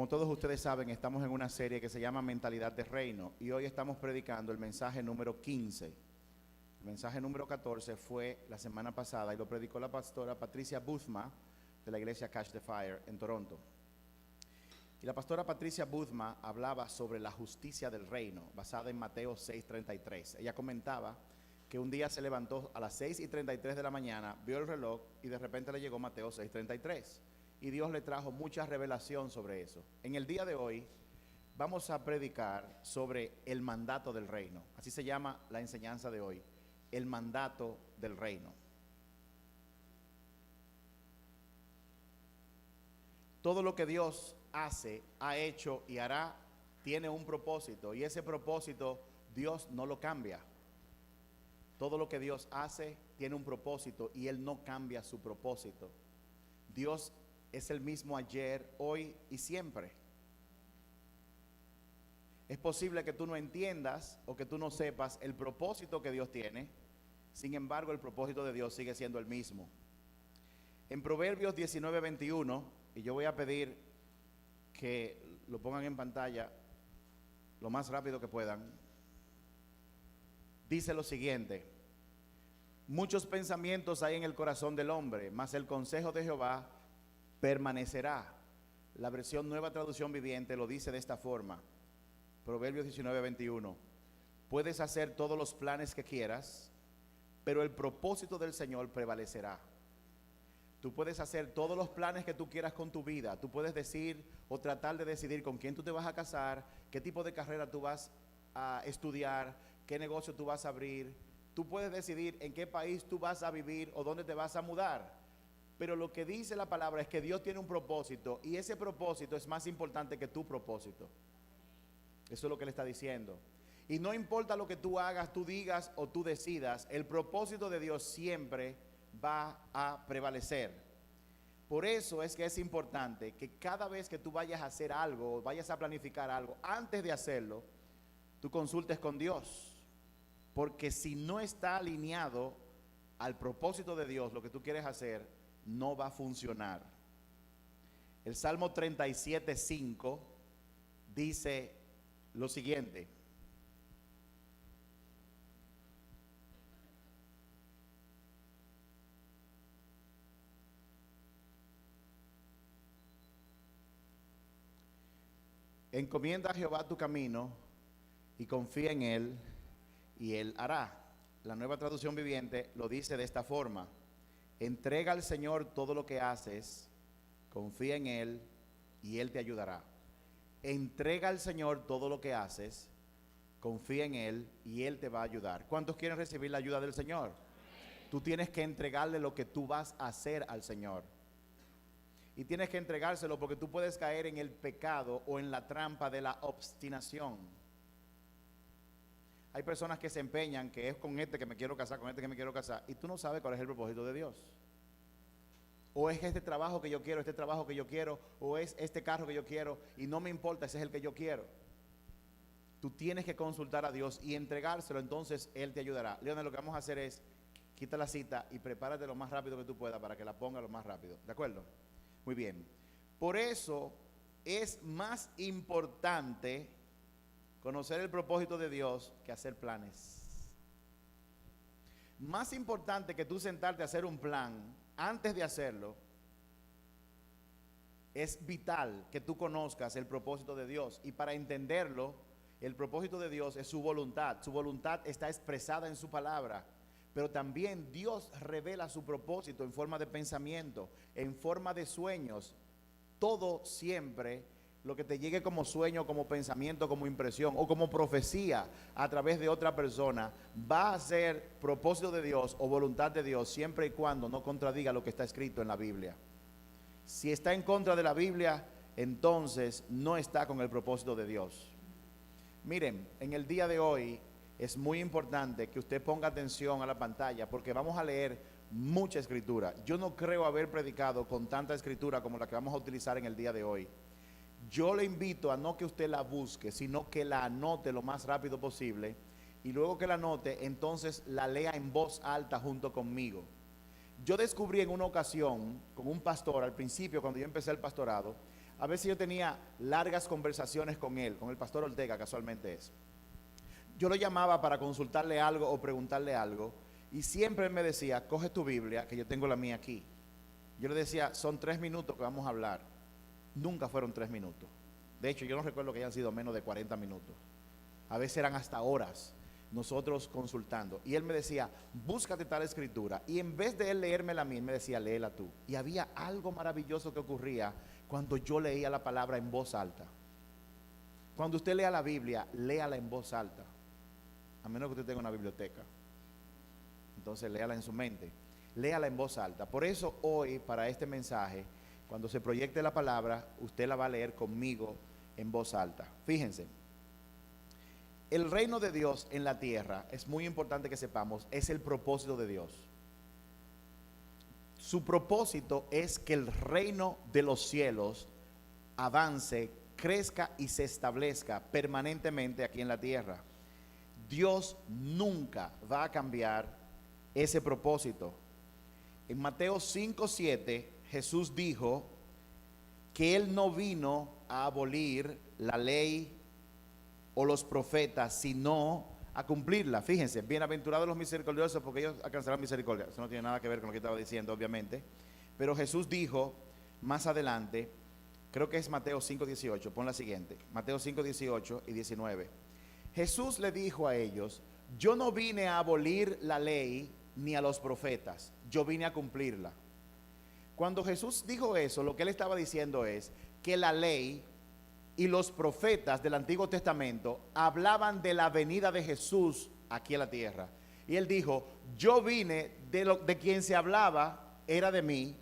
Como todos ustedes saben, estamos en una serie que se llama Mentalidad de Reino y hoy estamos predicando el mensaje número 15. El mensaje número 14 fue la semana pasada y lo predicó la pastora Patricia Boothma de la iglesia Catch the Fire en Toronto. Y la pastora Patricia Boothma hablaba sobre la justicia del reino, basada en Mateo 6:33. Ella comentaba que un día se levantó a las 6:33 de la mañana, vio el reloj y de repente le llegó Mateo 6:33. Y Dios le trajo mucha revelación sobre eso. En el día de hoy vamos a predicar sobre el mandato del reino. Así se llama la enseñanza de hoy, el mandato del reino. Todo lo que Dios hace, ha hecho y hará, tiene un propósito, y ese propósito Dios no lo cambia. Todo lo que Dios hace tiene un propósito y Él no cambia su propósito. Dios es el mismo ayer, hoy y siempre. Es posible que tú no entiendas o que tú no sepas el propósito que Dios tiene, sin embargo el propósito de Dios sigue siendo el mismo. En Proverbios 19:21, y yo voy a pedir que lo pongan en pantalla lo más rápido que puedan, dice lo siguiente: muchos pensamientos hay en el corazón del hombre, mas el consejo de Jehová permanecerá. La versión Nueva Traducción Viviente lo dice de esta forma, Proverbios 19:21: puedes hacer todos los planes que quieras, pero el propósito del Señor prevalecerá. Tú puedes hacer todos los planes que tú quieras con tu vida. Tú puedes decir o tratar de decidir con quién tú te vas a casar, qué tipo de carrera tú vas a estudiar, qué negocio tú vas a abrir. Tú puedes decidir en qué país tú vas a vivir o dónde te vas a mudar. Pero lo que dice la palabra es que Dios tiene un propósito y ese propósito es más importante que tu propósito. Eso es lo que le está diciendo. Y no importa lo que tú hagas, tú digas o tú decidas, el propósito de Dios siempre va a prevalecer. Por eso es que es importante que cada vez que tú vayas a hacer algo, vayas a planificar algo, antes de hacerlo, tú consultes con Dios. Porque si no está alineado al propósito de Dios, lo que tú quieres hacer, no va a funcionar. El Salmo 37:5 dice lo siguiente: encomienda a Jehová tu camino y confía en Él y Él hará. La Nueva Traducción Viviente lo dice de esta forma: entrega al Señor todo lo que haces, confía en Él y Él te ayudará. Entrega al Señor todo lo que haces, confía en Él y Él te va a ayudar. ¿Cuántos quieren recibir la ayuda del Señor? Tú tienes que entregarle lo que tú vas a hacer al Señor. Y tienes que entregárselo porque tú puedes caer en el pecado o en la trampa de la obstinación. Hay personas que se empeñan que es con este que me quiero casar, con este que me quiero casar, y tú no sabes cuál es el propósito de Dios. O es este trabajo que yo quiero, este trabajo que yo quiero, o es este carro que yo quiero, y no me importa, ese es el que yo quiero. Tú tienes que consultar a Dios y entregárselo, entonces Él te ayudará. Leonel, lo que vamos a hacer es, quita la cita y prepárate lo más rápido que tú puedas para que la ponga lo más rápido. ¿De acuerdo? Muy bien. Por eso es más importante conocer el propósito de Dios que hacer planes. Más importante que tú sentarte a hacer un plan, antes de hacerlo, es vital que tú conozcas el propósito de Dios. Y para entenderlo, el propósito de Dios es su voluntad. Su voluntad está expresada en su palabra. Pero también Dios revela su propósito en forma de pensamiento, en forma de sueños. Todo siempre lo que te llegue como sueño, como pensamiento, como impresión o como profecía a través de otra persona, va a ser propósito de Dios o voluntad de Dios siempre y cuando no contradiga lo que está escrito en la Biblia. Si está en contra de la Biblia, entonces no está con el propósito de Dios. Miren, en el día de hoy es muy importante que usted ponga atención a la pantalla porque vamos a leer mucha escritura. Yo no creo haber predicado con tanta escritura como la que vamos a utilizar en el día de hoy. Yo le invito a no que usted la busque, sino que la anote lo más rápido posible y luego que la anote, entonces la lea en voz alta junto conmigo. Yo descubrí en una ocasión con un pastor, al principio cuando yo empecé el pastorado, A veces yo tenía largas conversaciones con él, con el pastor Ortega, casualmente es. Yo lo llamaba para consultarle algo o preguntarle algo, y siempre él me decía, coge tu Biblia, que yo tengo la mía aquí. Yo le decía, son 3 minutos que vamos a hablar. Nunca fueron 3 minutos. De hecho, yo no recuerdo que hayan sido menos de 40 minutos. A veces eran hasta horas nosotros consultando. Y él me decía, búscate tal escritura. Y en vez de él leérmela a mí, él me decía, léela tú. Y había algo maravilloso que ocurría cuando yo leía la palabra en voz alta. Cuando usted lea la Biblia, léala en voz alta. A menos que usted tenga una biblioteca. Entonces léala en su mente. Léala en voz alta. Por eso hoy, para este mensaje, cuando se proyecte la palabra, usted la va a leer conmigo en voz alta. Fíjense, el reino de Dios en la tierra, es muy importante que sepamos, es el propósito de Dios. Su propósito es que el reino de los cielos avance, crezca y se establezca permanentemente aquí en la tierra. Dios nunca va a cambiar ese propósito. En Mateo 5:7, Jesús dijo que Él no vino a abolir la ley o los profetas, sino a cumplirla. Fíjense, bienaventurados los misericordiosos, porque ellos alcanzarán misericordia. Eso no tiene nada que ver con lo que estaba diciendo, obviamente. Pero Jesús dijo más adelante, creo que es Mateo 5:18, pon la siguiente, Mateo 5:18 y 19. Jesús le dijo a ellos, yo no vine a abolir la ley ni a los profetas, yo vine a cumplirla. Cuando Jesús dijo eso, lo que él estaba diciendo es que la ley y los profetas del Antiguo Testamento hablaban de la venida de Jesús aquí a la tierra. Y él dijo, yo vine de quien se hablaba, era de mí,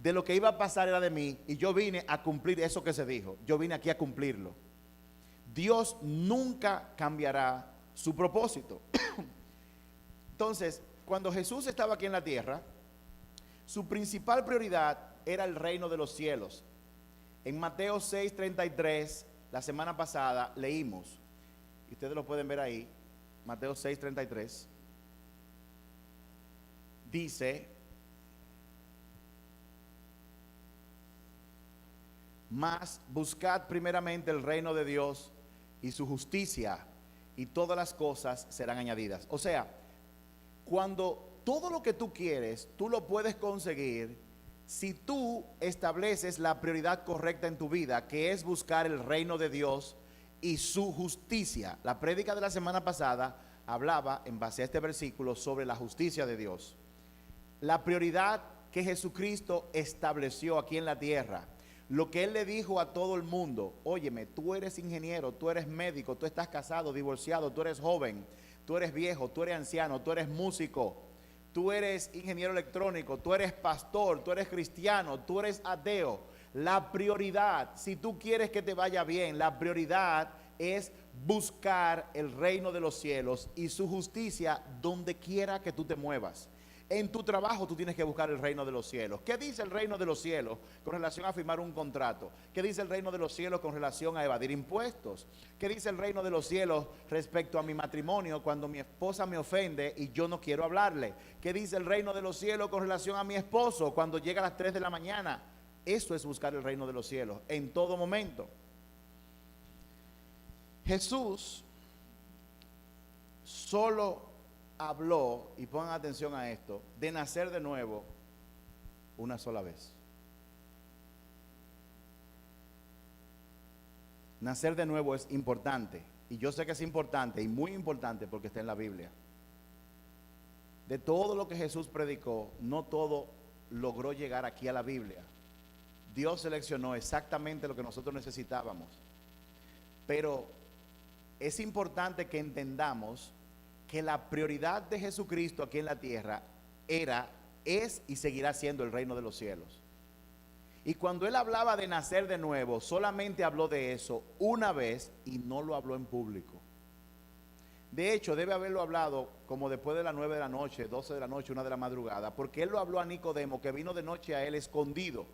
de lo que iba a pasar era de mí, y yo vine a cumplir eso que se dijo. Yo vine aquí a cumplirlo. Dios nunca cambiará su propósito. Entonces, cuando Jesús estaba aquí en la tierra, su principal prioridad era el reino de los cielos. En Mateo 6:33, la semana pasada leímos, y ustedes lo pueden ver ahí, Mateo 6:33, dice, mas buscad primeramente el reino de Dios y su justicia, y todas las cosas serán añadidas. O sea, cuando todo lo que tú quieres, tú lo puedes conseguir si tú estableces la prioridad correcta en tu vida, que es buscar el reino de Dios y su justicia. La prédica de la semana pasada hablaba, en base a este versículo, sobre la justicia de Dios. La prioridad que Jesucristo estableció aquí en la tierra. Lo que Él le dijo a todo el mundo, óyeme, tú eres ingeniero, tú eres médico, tú estás casado, divorciado, tú eres joven, tú eres viejo, tú eres anciano, tú eres músico, tú eres ingeniero electrónico, tú eres pastor, tú eres cristiano, tú eres ateo. La prioridad, si tú quieres que te vaya bien, la prioridad es buscar el reino de los cielos y su justicia donde quiera que tú te muevas. En tu trabajo tú tienes que buscar el reino de los cielos. ¿Qué dice el reino de los cielos con relación a firmar un contrato? ¿Qué dice el reino de los cielos con relación a evadir impuestos? ¿Qué dice el reino de los cielos respecto a mi matrimonio cuando mi esposa me ofende y yo no quiero hablarle? ¿Qué dice el reino de los cielos con relación a mi esposo cuando llega a las 3 de la mañana? Eso es buscar el reino de los cielos en todo momento. Jesús solo habló, y pongan atención a esto, de nacer de nuevo una sola vez. Nacer de nuevo es importante, y yo sé que es importante y muy importante porque está en la Biblia. De todo lo que Jesús predicó, no todo logró llegar aquí a la Biblia. Dios seleccionó exactamente lo que nosotros necesitábamos, pero es importante que entendamos que la prioridad de Jesucristo aquí en la tierra es y seguirá siendo el reino de los cielos. Y cuando Él hablaba de nacer de nuevo, solamente habló de eso una vez y no lo habló en público. De hecho, debe haberlo hablado como después de las 9 de la noche, 12 de la noche, 1 de la madrugada, porque Él lo habló a Nicodemo, que vino de noche a Él escondido.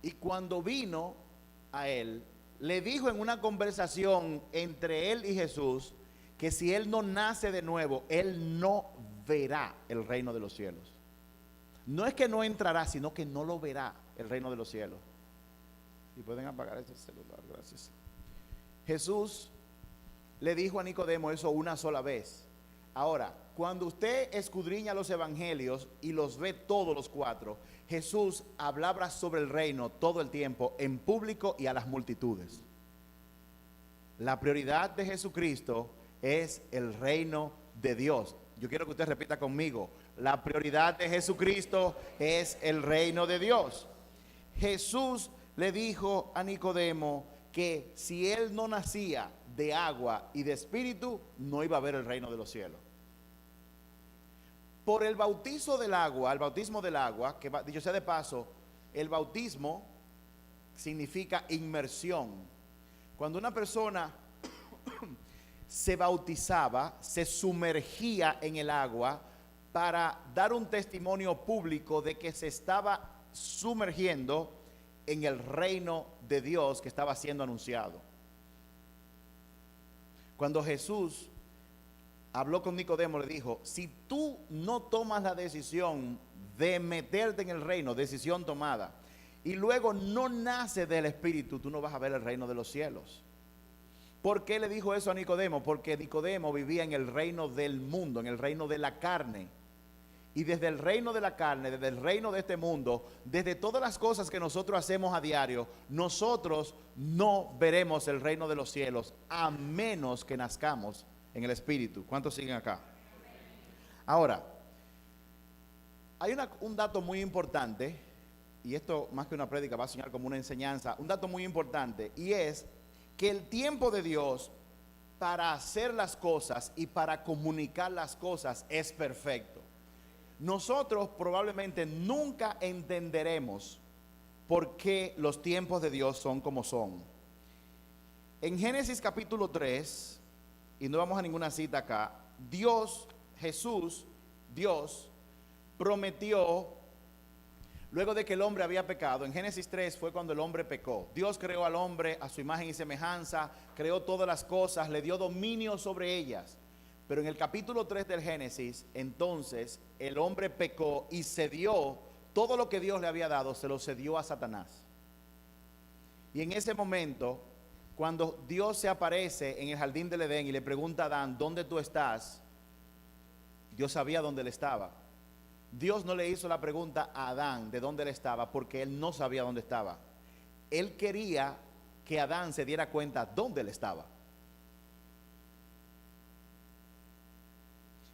Y cuando vino a Él, le dijo en una conversación entre Él y Jesús, que si Él no nace de nuevo, Él no verá el reino de los cielos. No es que no entrará, sino que no lo verá el reino de los cielos. Y pueden apagar ese celular, gracias. Jesús le dijo a Nicodemo eso una sola vez. Ahora, cuando usted escudriña los evangelios y los ve todos los cuatro, Jesús hablaba sobre el reino todo el tiempo, en público y a las multitudes. La prioridad de Jesucristo es el reino de Dios. Yo quiero que usted repita conmigo: la prioridad de Jesucristo es el reino de Dios. Jesús le dijo a Nicodemo que si él no nacía de agua y de espíritu, no iba a ver el reino de los cielos. Por el bautizo del agua, el bautismo del agua, que dicho sea de paso, el bautismo significa inmersión. Cuando una persona se bautizaba, se sumergía en el agua para dar un testimonio público de que se estaba sumergiendo en el reino de Dios que estaba siendo anunciado. Cuando Jesús habló con Nicodemo, le dijo: si tú no tomas la decisión de meterte en el reino, decisión tomada, y luego no nace del Espíritu, tú no vas a ver el reino de los cielos. ¿Por qué le dijo eso a Nicodemo? Porque Nicodemo vivía en el reino del mundo, en el reino de la carne. Y desde el reino de la carne, desde el reino de este mundo, desde todas las cosas que nosotros hacemos a diario, nosotros no veremos el reino de los cielos a menos que nazcamos en el Espíritu. ¿Cuántos siguen acá? Ahora, hay un dato muy importante, y esto más que una prédica va a sonar como una enseñanza, un dato muy importante, y es que el tiempo de Dios para hacer las cosas y para comunicar las cosas es perfecto. Nosotros probablemente nunca entenderemos por qué los tiempos de Dios son como son. En Génesis capítulo 3, y no vamos a ninguna cita acá, Dios prometió, luego de que el hombre había pecado, en Génesis 3 fue cuando el hombre pecó. Dios creó al hombre a su imagen y semejanza, creó todas las cosas, le dio dominio sobre ellas. Pero en el capítulo 3 del Génesis, entonces el hombre pecó y cedió todo lo que Dios le había dado, se lo cedió a Satanás. Y en ese momento, cuando Dios se aparece en el jardín del Edén y le pregunta a Adán: ¿dónde tú estás? Dios sabía dónde él estaba. Dios no le hizo la pregunta a Adán de dónde él estaba, porque él no sabía dónde estaba. Él quería que Adán se diera cuenta dónde él estaba.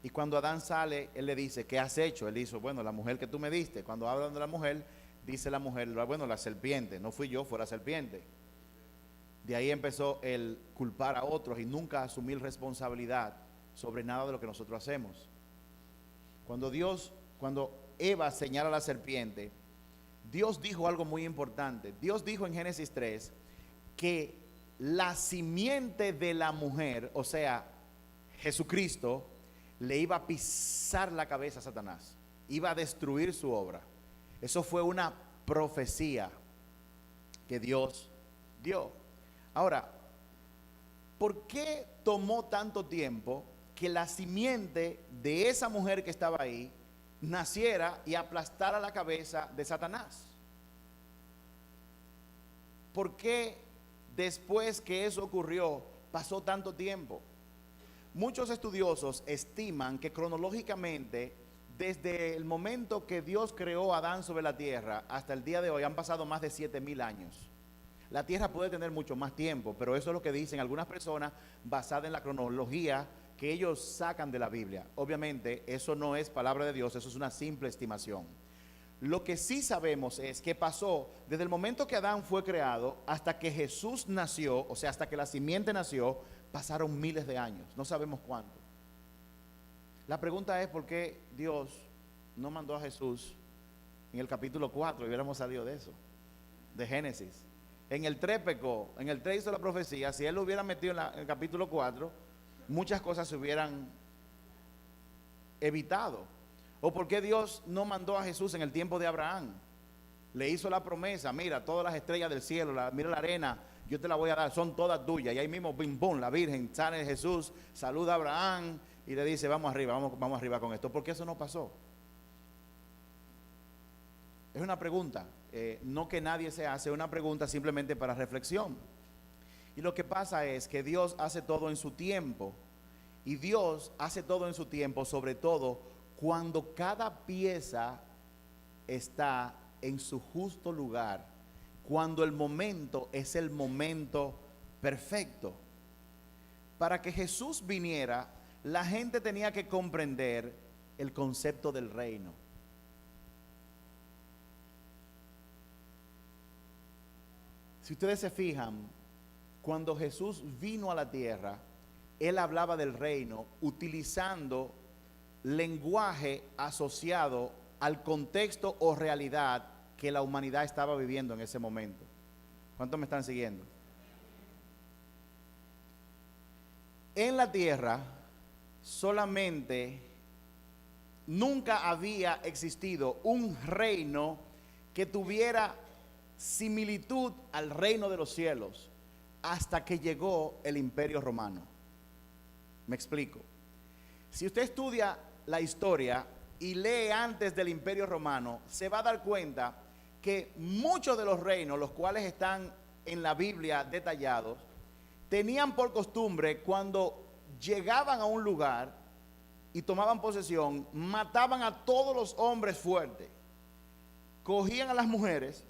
Y cuando Adán sale, él le dice: ¿qué has hecho? Él dice: bueno, la mujer que tú me diste. Cuando hablan de la mujer, dice la mujer: bueno, la serpiente. No fui yo, fue la serpiente. De ahí empezó el culpar a otros y nunca asumir responsabilidad sobre nada de lo que nosotros hacemos. Cuando Eva señala a la serpiente, Dios dijo algo muy importante. Dios dijo en Génesis 3 que la simiente de la mujer, o sea, Jesucristo, le iba a pisar la cabeza a Satanás, iba a destruir su obra. Eso fue una profecía que Dios dio. Ahora, ¿por qué tomó tanto tiempo que la simiente de esa mujer que estaba ahí naciera y aplastara la cabeza de Satanás? ¿Por qué después que eso ocurrió pasó tanto tiempo? Muchos estudiosos estiman que cronológicamente, desde el momento que Dios creó a Adán sobre la tierra hasta el día de hoy, han pasado más de 7,000 años. La tierra puede tener mucho más tiempo, pero eso es lo que dicen algunas personas basada en la cronología que ellos sacan de la Biblia. Obviamente eso no es palabra de Dios, eso es una simple estimación. Lo que sí sabemos es que pasó desde el momento que Adán fue creado hasta que Jesús nació, o sea, hasta que la simiente nació, pasaron miles de años, no sabemos cuánto. La pregunta es: ¿por qué Dios no mandó a Jesús en el capítulo 4? Y hubiéramos salido de eso, de Génesis. En el 3 pecó, en el 3 hizo la profecía. Si él lo hubiera metido en el capítulo 4, muchas cosas se hubieran evitado. ¿O por qué Dios no mandó a Jesús en el tiempo de Abraham? Le hizo la promesa: mira, todas las estrellas del cielo, mira la arena, yo te la voy a dar, son todas tuyas. Y ahí mismo, bim, bum, la Virgen sale Jesús, saluda a Abraham y le dice: vamos arriba, vamos arriba con esto. ¿Por qué eso no pasó? Es una pregunta. no que nadie se hace, una pregunta simplemente para reflexión. Y lo que pasa es que Dios hace todo en su tiempo. Y Dios hace todo en su tiempo, sobre todo cuando cada pieza está en su justo lugar, cuando el momento es el momento perfecto. Para que Jesús viniera, la gente tenía que comprender el concepto del reino. Si ustedes se fijan, cuando Jesús vino a la tierra, Él hablaba del reino utilizando lenguaje asociado al contexto o realidad que la humanidad estaba viviendo en ese momento. ¿Cuántos me están siguiendo? En la tierra solamente nunca había existido un reino que tuviera similitud al reino de los cielos hasta que llegó el Imperio Romano. Me explico. Si usted estudia la historia y lee antes del Imperio Romano, se va a dar cuenta que muchos de los reinos, los cuales están en la Biblia detallados, tenían por costumbre, cuando llegaban a un lugar y tomaban posesión, mataban a todos los hombres fuertes, cogían a las mujeres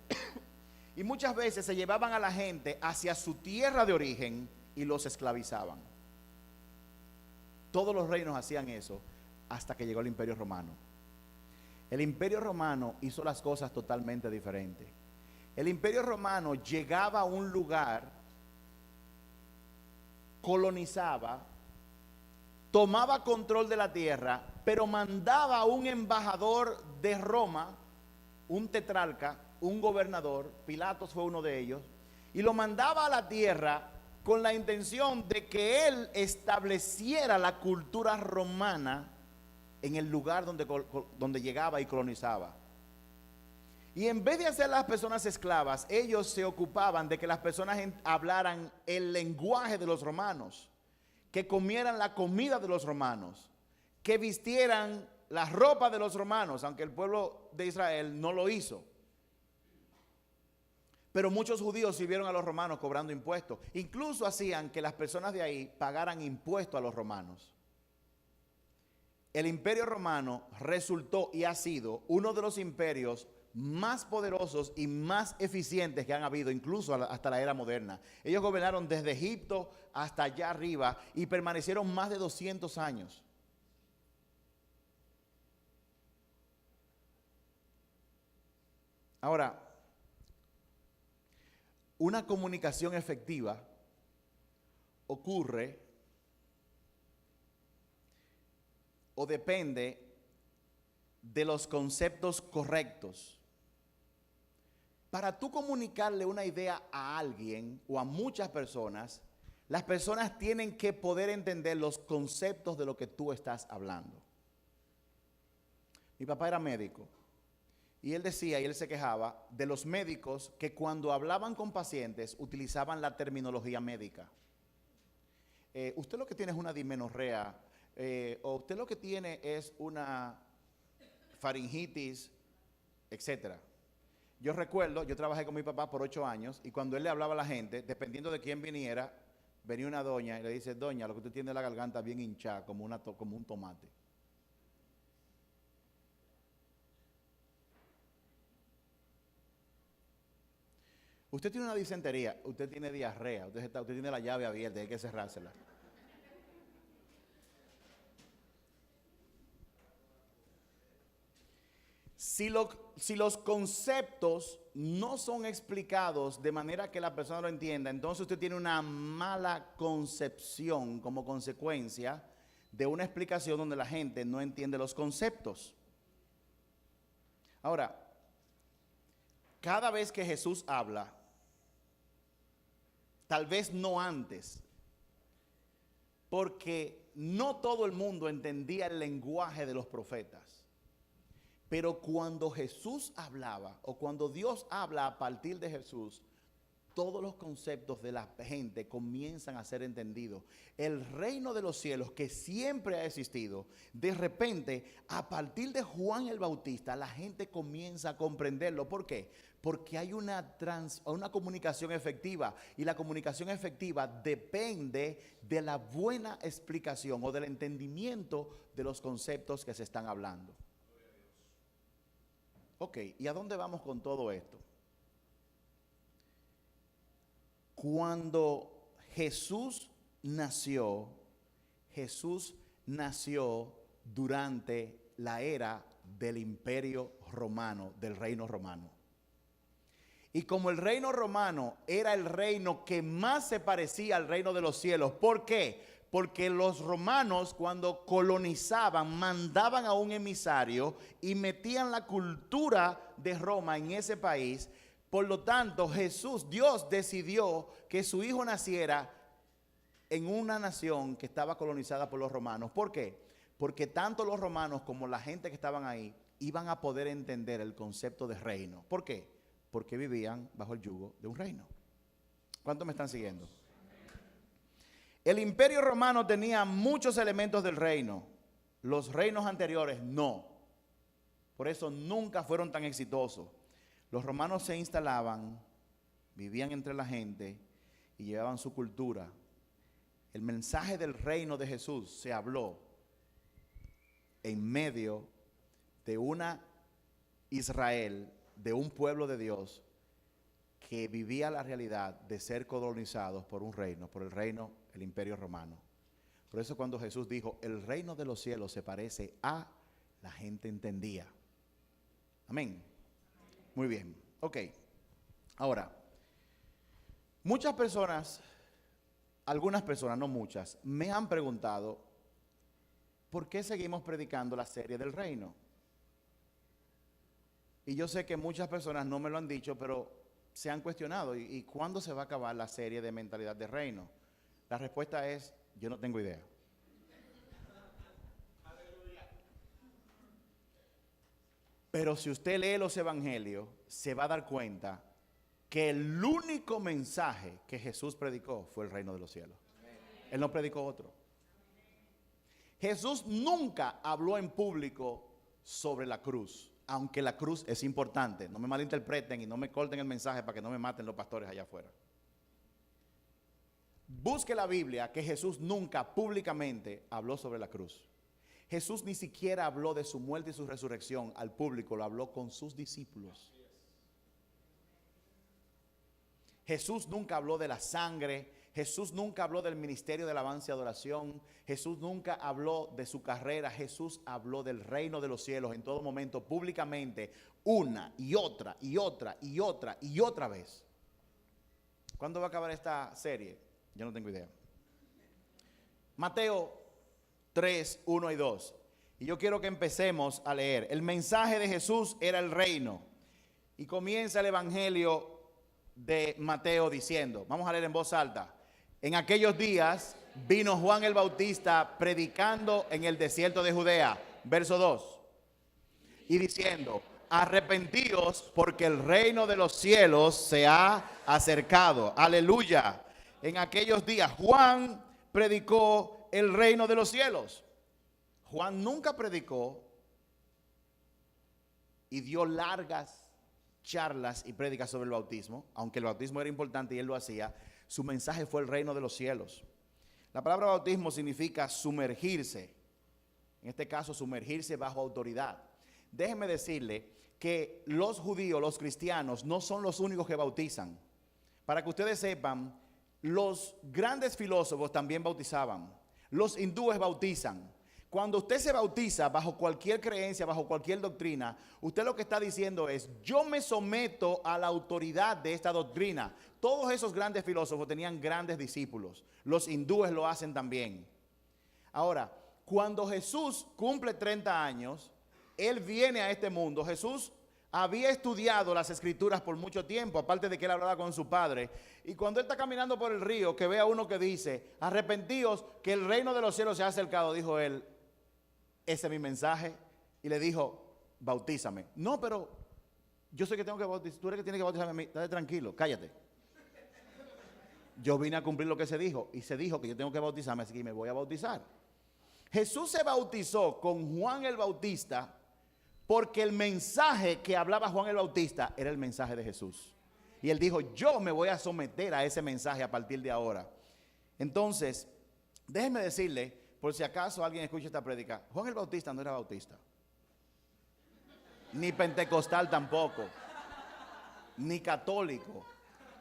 y muchas veces se llevaban a la gente hacia su tierra de origen y los esclavizaban. Todos los reinos hacían eso hasta que llegó el Imperio Romano. El Imperio Romano hizo las cosas totalmente diferentes. El Imperio Romano llegaba a un lugar, colonizaba, tomaba control de la tierra, pero mandaba a un embajador de Roma, un tetrarca, un gobernador, Pilatos fue uno de ellos, y lo mandaba a la tierra con la intención de que él estableciera la cultura romana en el lugar donde llegaba y colonizaba. Y en vez de hacer las personas esclavas, ellos se ocupaban de que las personas hablaran el lenguaje de los romanos, que comieran la comida de los romanos, que vistieran la ropa de los romanos, aunque el pueblo de Israel no lo hizo. Pero muchos judíos sirvieron a los romanos cobrando impuestos. Incluso hacían que las personas de ahí pagaran impuestos a los romanos. El Imperio Romano resultó y ha sido uno de los imperios más poderosos y más eficientes que han habido, incluso hasta la era moderna. Ellos gobernaron desde Egipto hasta allá arriba y permanecieron más de 200 años. Ahora, una comunicación efectiva ocurre o depende de los conceptos correctos. Para tú comunicarle una idea a alguien o a muchas personas, las personas tienen que poder entender los conceptos de lo que tú estás hablando. Mi papá era médico y él decía, y él se quejaba de los médicos que cuando hablaban con pacientes utilizaban la terminología médica. Usted lo que tiene es una dismenorrea, o usted lo que tiene es una faringitis, etcétera. Yo recuerdo, yo trabajé con mi papá por 8 años y cuando él le hablaba a la gente, dependiendo de quién viniera, venía una doña y le dice, doña, lo que usted tiene es la garganta bien hinchada, como un tomate. Usted tiene una disentería, usted tiene diarrea, usted tiene la llave abierta, hay que cerrársela. Si los conceptos no son explicados de manera que la persona lo entienda, entonces usted tiene una mala concepción como consecuencia de una explicación donde la gente no entiende los conceptos. Ahora, cada vez que Jesús habla, tal vez no antes, porque no todo el mundo entendía el lenguaje de los profetas. Pero cuando Jesús hablaba, o cuando Dios habla a partir de Jesús, todos los conceptos de la gente comienzan a ser entendidos. El reino de los cielos, que siempre ha existido, de repente, a partir de Juan el Bautista, la gente comienza a comprenderlo. ¿Por qué? Porque hay una comunicación efectiva, y la comunicación efectiva depende de la buena explicación o del entendimiento de los conceptos que se están hablando. Ok, ¿y a dónde vamos con todo esto? Cuando Jesús nació durante la era del Imperio Romano, del Reino Romano. Y como el Reino Romano era el reino que más se parecía al reino de los cielos, ¿por qué? Porque los romanos, cuando colonizaban, mandaban a un emisario y metían la cultura de Roma en ese país. Por lo tanto, Dios decidió que su hijo naciera en una nación que estaba colonizada por los romanos. ¿Por qué? Porque tanto los romanos como la gente que estaban ahí iban a poder entender el concepto de reino. ¿Por qué? Porque vivían bajo el yugo de un reino. ¿Cuántos me están siguiendo? El Imperio Romano tenía muchos elementos del reino. Los reinos anteriores no. Por eso nunca fueron tan exitosos. Los romanos se instalaban, vivían entre la gente y llevaban su cultura. El mensaje del reino de Jesús se habló en medio de una Israel, de un pueblo de Dios que vivía la realidad de ser colonizados por un reino, por el reino, el Imperio Romano. Por eso cuando Jesús dijo, el reino de los cielos se parece a, la gente entendía. Amén. Muy bien, ok. Ahora, muchas personas, algunas personas, no muchas, me han preguntado, ¿por qué seguimos predicando la serie del reino? Y yo sé que muchas personas no me lo han dicho, pero se han cuestionado, ¿y cuándo se va a acabar la serie de mentalidad de reino? La respuesta es, yo no tengo idea. Pero si usted lee los evangelios, se va a dar cuenta que el único mensaje que Jesús predicó fue el reino de los cielos. Él no predicó otro. Jesús nunca habló en público sobre la cruz, aunque la cruz es importante. No me malinterpreten y no me corten el mensaje para que no me maten los pastores allá afuera. Busque la Biblia que Jesús nunca públicamente habló sobre la cruz. Jesús ni siquiera habló de su muerte y su resurrección al público, lo habló con sus discípulos. Jesús nunca habló de la sangre, Jesús nunca habló del ministerio de alabanza y adoración, Jesús nunca habló de su carrera, Jesús habló del reino de los cielos en todo momento, públicamente, una y otra y otra y otra y otra vez. ¿Cuándo va a acabar esta serie? Yo no tengo idea. Mateo 3, 1 y 2. Y yo quiero que empecemos a leer. El mensaje de Jesús era el reino. Y comienza el evangelio de Mateo diciendo, vamos a leer en voz alta. En aquellos días vino Juan el Bautista predicando en el desierto de Judea. Verso 2. Y diciendo, arrepentíos porque el reino de los cielos se ha acercado. Aleluya. En aquellos días Juan predicó el reino de los cielos. Juan nunca predicó y dio largas charlas y prédicas sobre el bautismo, aunque el bautismo era importante y él lo hacía. Su mensaje fue el reino de los cielos. La palabra bautismo significa sumergirse, en este caso sumergirse bajo autoridad. Déjeme decirle que los judíos, los cristianos, no son los únicos que bautizan. Para que ustedes sepan, los grandes filósofos también bautizaban. Los hindúes bautizan. Cuando usted se bautiza bajo cualquier creencia, bajo cualquier doctrina, usted lo que está diciendo es, yo me someto a la autoridad de esta doctrina. Todos esos grandes filósofos tenían grandes discípulos. Los hindúes lo hacen también. Ahora, cuando Jesús cumple 30 años, Él viene a este mundo. Jesús había estudiado las escrituras por mucho tiempo, aparte de que Él hablaba con su padre. Y cuando Él está caminando por el río, que ve a uno que dice, arrepentíos que el reino de los cielos se ha acercado, dijo Él, ese es mi mensaje. Y le dijo, bautízame. No, pero yo sé que tengo que bautizar, tú eres que tiene que bautizarme a mí. Dale tranquilo, cállate. Yo vine a cumplir lo que se dijo. Y se dijo que yo tengo que bautizarme, así que me voy a bautizar. Jesús se bautizó con Juan el Bautista porque el mensaje que hablaba Juan el Bautista era el mensaje de Jesús. Y él dijo, yo me voy a someter a ese mensaje a partir de ahora. Entonces, déjenme decirle, por si acaso alguien escucha esta prédica, Juan el Bautista no era bautista. Ni pentecostal tampoco. Ni católico.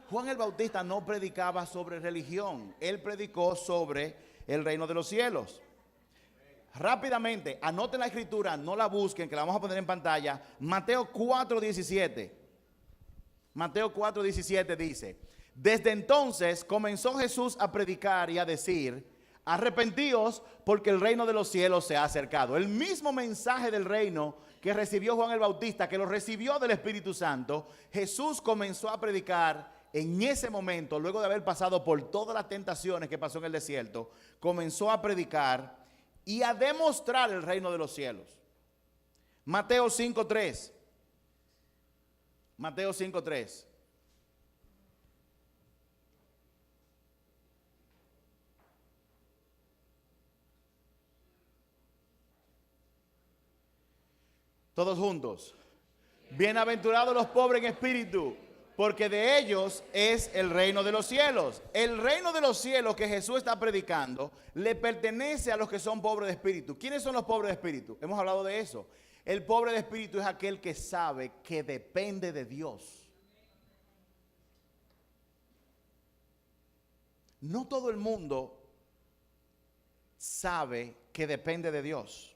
Juan el Bautista no predicaba sobre religión. Él predicó sobre el reino de los cielos. Rápidamente, anoten la escritura, no la busquen, que la vamos a poner en pantalla. Mateo 4:17. Mateo 4:17 dice, desde entonces comenzó Jesús a predicar y a decir, arrepentíos porque el reino de los cielos se ha acercado. El mismo mensaje del reino que recibió Juan el Bautista, que lo recibió del Espíritu Santo, Jesús comenzó a predicar en ese momento, luego de haber pasado por todas las tentaciones que pasó en el desierto, comenzó a predicar y a demostrar el reino de los cielos. Mateo 5:3. Mateo 5:3. Todos juntos. Bienaventurados los pobres en espíritu, porque de ellos es el reino de los cielos. El reino de los cielos que Jesús está predicando le pertenece a los que son pobres de espíritu. ¿Quiénes son los pobres de espíritu? Hemos hablado de eso. El pobre de espíritu es aquel que sabe que depende de Dios. No todo el mundo sabe que depende de Dios.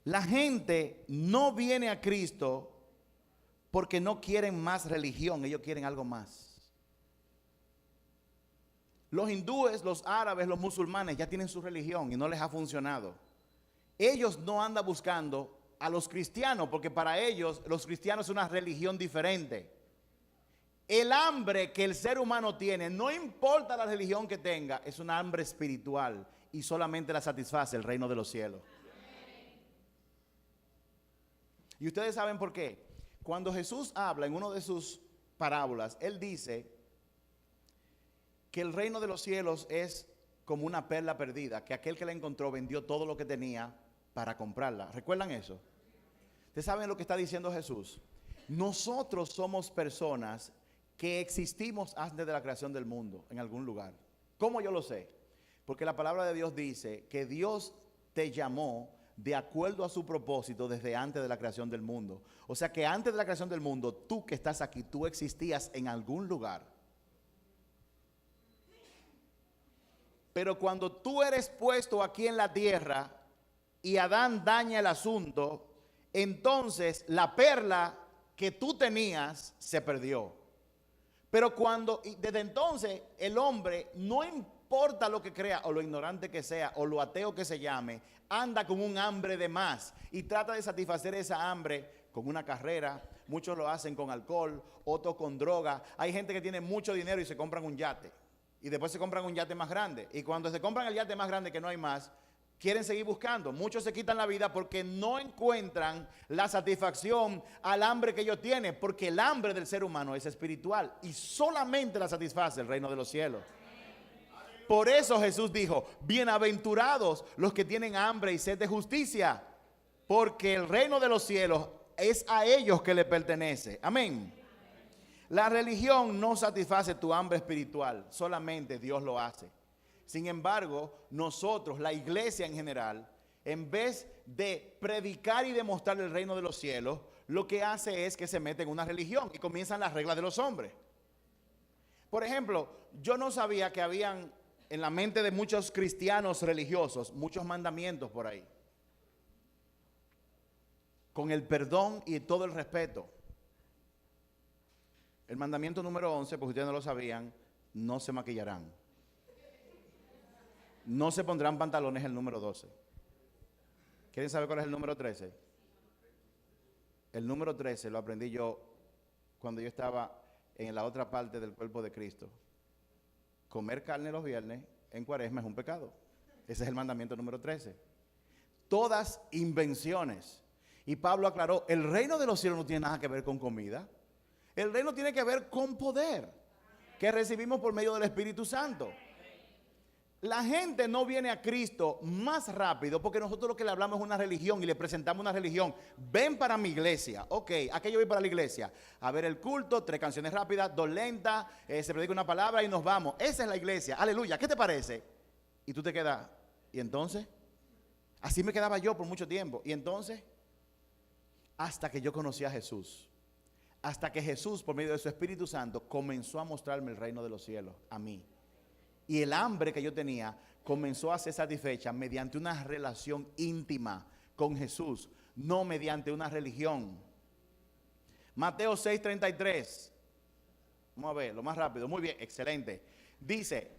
La gente no viene a Cristo porque no quieren más religión, ellos quieren algo más. Los hindúes, los árabes, los musulmanes ya tienen su religión y no les ha funcionado. Ellos no andan buscando a los cristianos porque para ellos los cristianos son una religión diferente. El hambre que el ser humano tiene, no importa la religión que tenga, es un hambre espiritual y solamente la satisface el reino de los cielos. Y ustedes saben por qué. Cuando Jesús habla en una de sus parábolas, Él dice que el reino de los cielos es como una perla perdida, que aquel que la encontró vendió todo lo que tenía para comprarla. ¿Recuerdan eso? ¿Ustedes saben lo que está diciendo Jesús? Nosotros somos personas que existimos antes de la creación del mundo, en algún lugar. ¿Cómo yo lo sé? Porque la palabra de Dios dice que Dios te llamó de acuerdo a su propósito desde antes de la creación del mundo. O sea que antes de la creación del mundo, tú que estás aquí, tú existías en algún lugar. Pero cuando tú eres puesto aquí en la tierra y Adán daña el asunto, entonces la perla que tú tenías se perdió. Pero desde entonces el hombre, no importa lo que crea o lo ignorante que sea o lo ateo que se llame, anda con un hambre de más y trata de satisfacer esa hambre con una carrera. Muchos lo hacen con alcohol, otros con droga. Hay gente que tiene mucho dinero y se compran un yate y después se compran un yate más grande, y cuando se compran el yate más grande que no hay más, quieren seguir buscando. Muchos se quitan la vida porque no encuentran la satisfacción al hambre que ellos tienen, porque el hambre del ser humano es espiritual y solamente la satisface el reino de los cielos. Por eso Jesús dijo, bienaventurados los que tienen hambre y sed de justicia, porque el reino de los cielos es a ellos que le pertenece. Amén. La religión no satisface tu hambre espiritual, solamente Dios lo hace. Sin embargo, nosotros, la iglesia en general, en vez de predicar y demostrar el reino de los cielos, lo que hace es que se mete en una religión y comienzan las reglas de los hombres. Por ejemplo, yo no sabía que habían en la mente de muchos cristianos religiosos muchos mandamientos por ahí, con el perdón y todo el respeto. El mandamiento número 11, porque ustedes no lo sabían, no se maquillarán. No se pondrán pantalones, el número 12. ¿Quieren saber cuál es el número 13? El número 13 lo aprendí yo cuando yo estaba en la otra parte del cuerpo de Cristo. Comer carne los viernes en Cuaresma es un pecado. Ese es el mandamiento número 13. Todas invenciones. Y Pablo aclaró, el reino de los cielos no tiene nada que ver con comida. El reino tiene que ver con poder. que recibimos por medio del Espíritu Santo. La gente no viene a Cristo más rápido porque nosotros lo que le hablamos es una religión y le presentamos una religión. Ven para mi iglesia. Ok, ¿a qué yo voy para la iglesia? A ver el culto, 3 canciones rápidas, 2 lentas, se predica una palabra y nos vamos. Esa es la iglesia. Aleluya. ¿Qué te parece? Y tú te quedas. ¿Y entonces? Así me quedaba yo por mucho tiempo. ¿Y entonces? Hasta que yo conocí a Jesús. Hasta que Jesús, por medio de su Espíritu Santo, comenzó a mostrarme el reino de los cielos a mí. Y el hambre que yo tenía comenzó a ser satisfecha mediante una relación íntima con Jesús, no mediante una religión. Mateo 6:33. Vamos a ver, lo más rápido. Muy bien, excelente. Dice,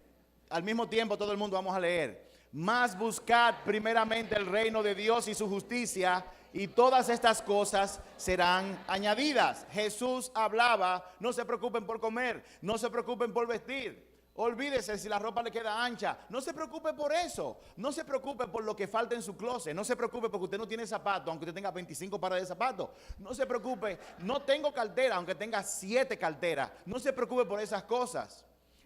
al mismo tiempo todo el mundo vamos a leer. Mas buscad primeramente el reino de Dios y su justicia, y todas estas cosas serán añadidas. Jesús hablaba, no se preocupen por comer, no se preocupen por vestir. Olvídese si la ropa le queda ancha. No se preocupe por eso. No se preocupe por lo que falta en su closet. No se preocupe porque usted no tiene zapatos, aunque usted tenga 25 pares de zapatos. No se preocupe. No tengo cartera, aunque tenga 7 carteras. No se preocupe por esas cosas.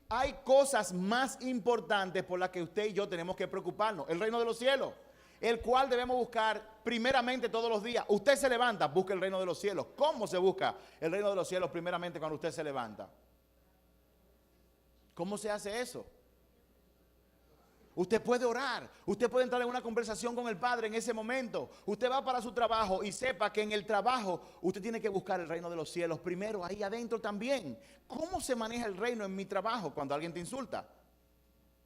Hay cosas más importantes por las que usted y yo tenemos que preocuparnos. El reino de los cielos, el cual debemos buscar primeramente todos los días. Usted se levanta, busca el reino de los cielos. ¿Cómo se busca el reino de los cielos primeramente cuando usted se levanta? ¿Cómo se hace eso? Usted puede orar, usted puede entrar en una conversación con el Padre en ese momento. Usted va para su trabajo y sepa que en el trabajo usted tiene que buscar el reino de los cielos primero, ahí adentro también. ¿Cómo se maneja el reino en mi trabajo cuando alguien te insulta?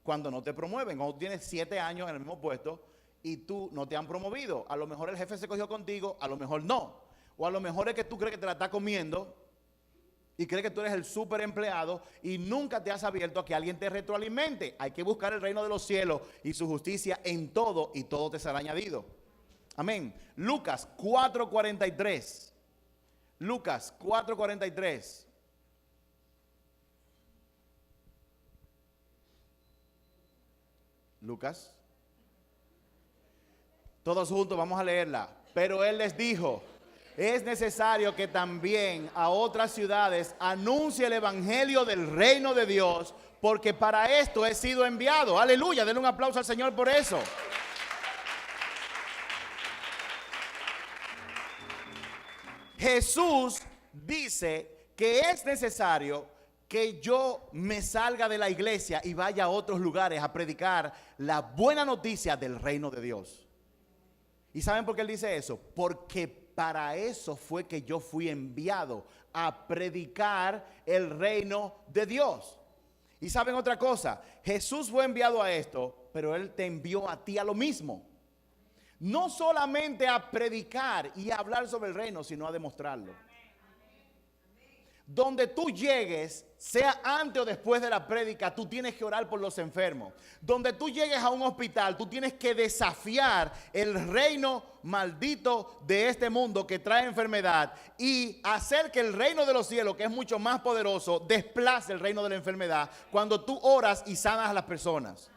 Cuando no te promueven, cuando tienes 7 años en el mismo puesto y tú no te han promovido. A lo mejor el jefe se cogió contigo, a lo mejor no. O a lo mejor es que tú crees que te la está comiendo y crees que tú eres el súper empleado y nunca te has abierto a que alguien te retroalimente. Hay que buscar el reino de los cielos y su justicia en todo, y todo te será añadido. Amén. Lucas 4:43. Lucas 4:43. Lucas. Todos juntos vamos a leerla. Pero él les dijo: es necesario que también a otras ciudades anuncie el evangelio del reino de Dios, porque para esto he sido enviado. Aleluya, denle un aplauso al Señor por eso. Jesús dice que es necesario que yo me salga de la iglesia y vaya a otros lugares a predicar la buena noticia del reino de Dios. ¿Y saben por qué él dice eso? Porque para eso fue que yo fui enviado, a predicar el reino de Dios. Y saben otra cosa, Jesús fue enviado a esto, pero él te envió a ti a lo mismo. No solamente a predicar y a hablar sobre el reino, sino a demostrarlo. Donde tú llegues, sea antes o después de la prédica, tú tienes que orar por los enfermos. Donde tú llegues a un hospital, tú tienes que desafiar el reino maldito de este mundo que trae enfermedad y hacer que el reino de los cielos, que es mucho más poderoso, desplace el reino de la enfermedad cuando tú oras y sanas a las personas.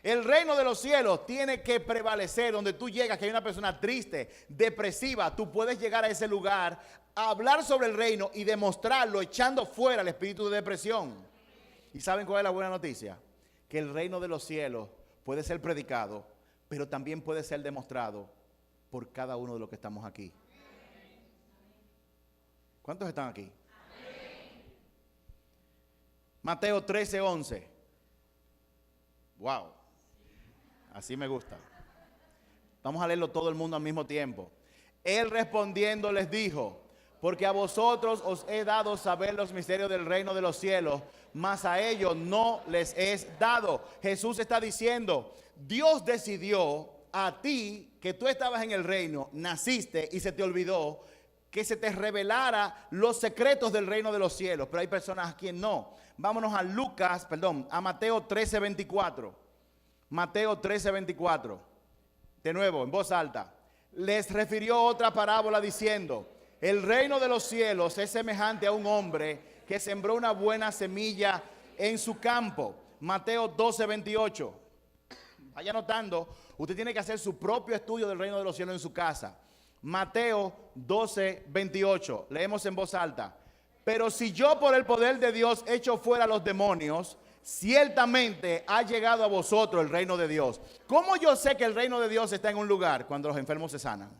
El reino de los cielos tiene que prevalecer. Donde tú llegas, que hay una persona triste, depresiva, tú puedes llegar a ese lugar, a hablar sobre el reino y demostrarlo, echando fuera el espíritu de depresión. ¿Y saben cuál es la buena noticia? Que el reino de los cielos puede ser predicado, pero también puede ser demostrado por cada uno de los que estamos aquí. ¿Cuántos están aquí? Mateo 13:11. Wow. Así me gusta. Vamos a leerlo todo el mundo al mismo tiempo. Él respondiendo les dijo: porque a vosotros os he dado saber los misterios del reino de los cielos, mas a ellos no les es dado. Jesús está diciendo, Dios decidió a ti, que tú estabas en el reino, naciste y se te olvidó que se te revelara los secretos del reino de los cielos. Pero hay personas a quien no. Vámonos a a Mateo 13:24. Mateo 13:24. De nuevo, en voz alta. Les refirió otra parábola diciendo: el reino de los cielos es semejante a un hombre que sembró una buena semilla en su campo. Mateo 12:28. Vaya notando, usted tiene que hacer su propio estudio del reino de los cielos en su casa. Mateo 12:28. Leemos en voz alta. Pero si yo por el poder de Dios echo fuera los demonios, ciertamente ha llegado a vosotros el reino de Dios. ¿Cómo yo sé que el reino de Dios está en un lugar? Cuando los enfermos se sanan.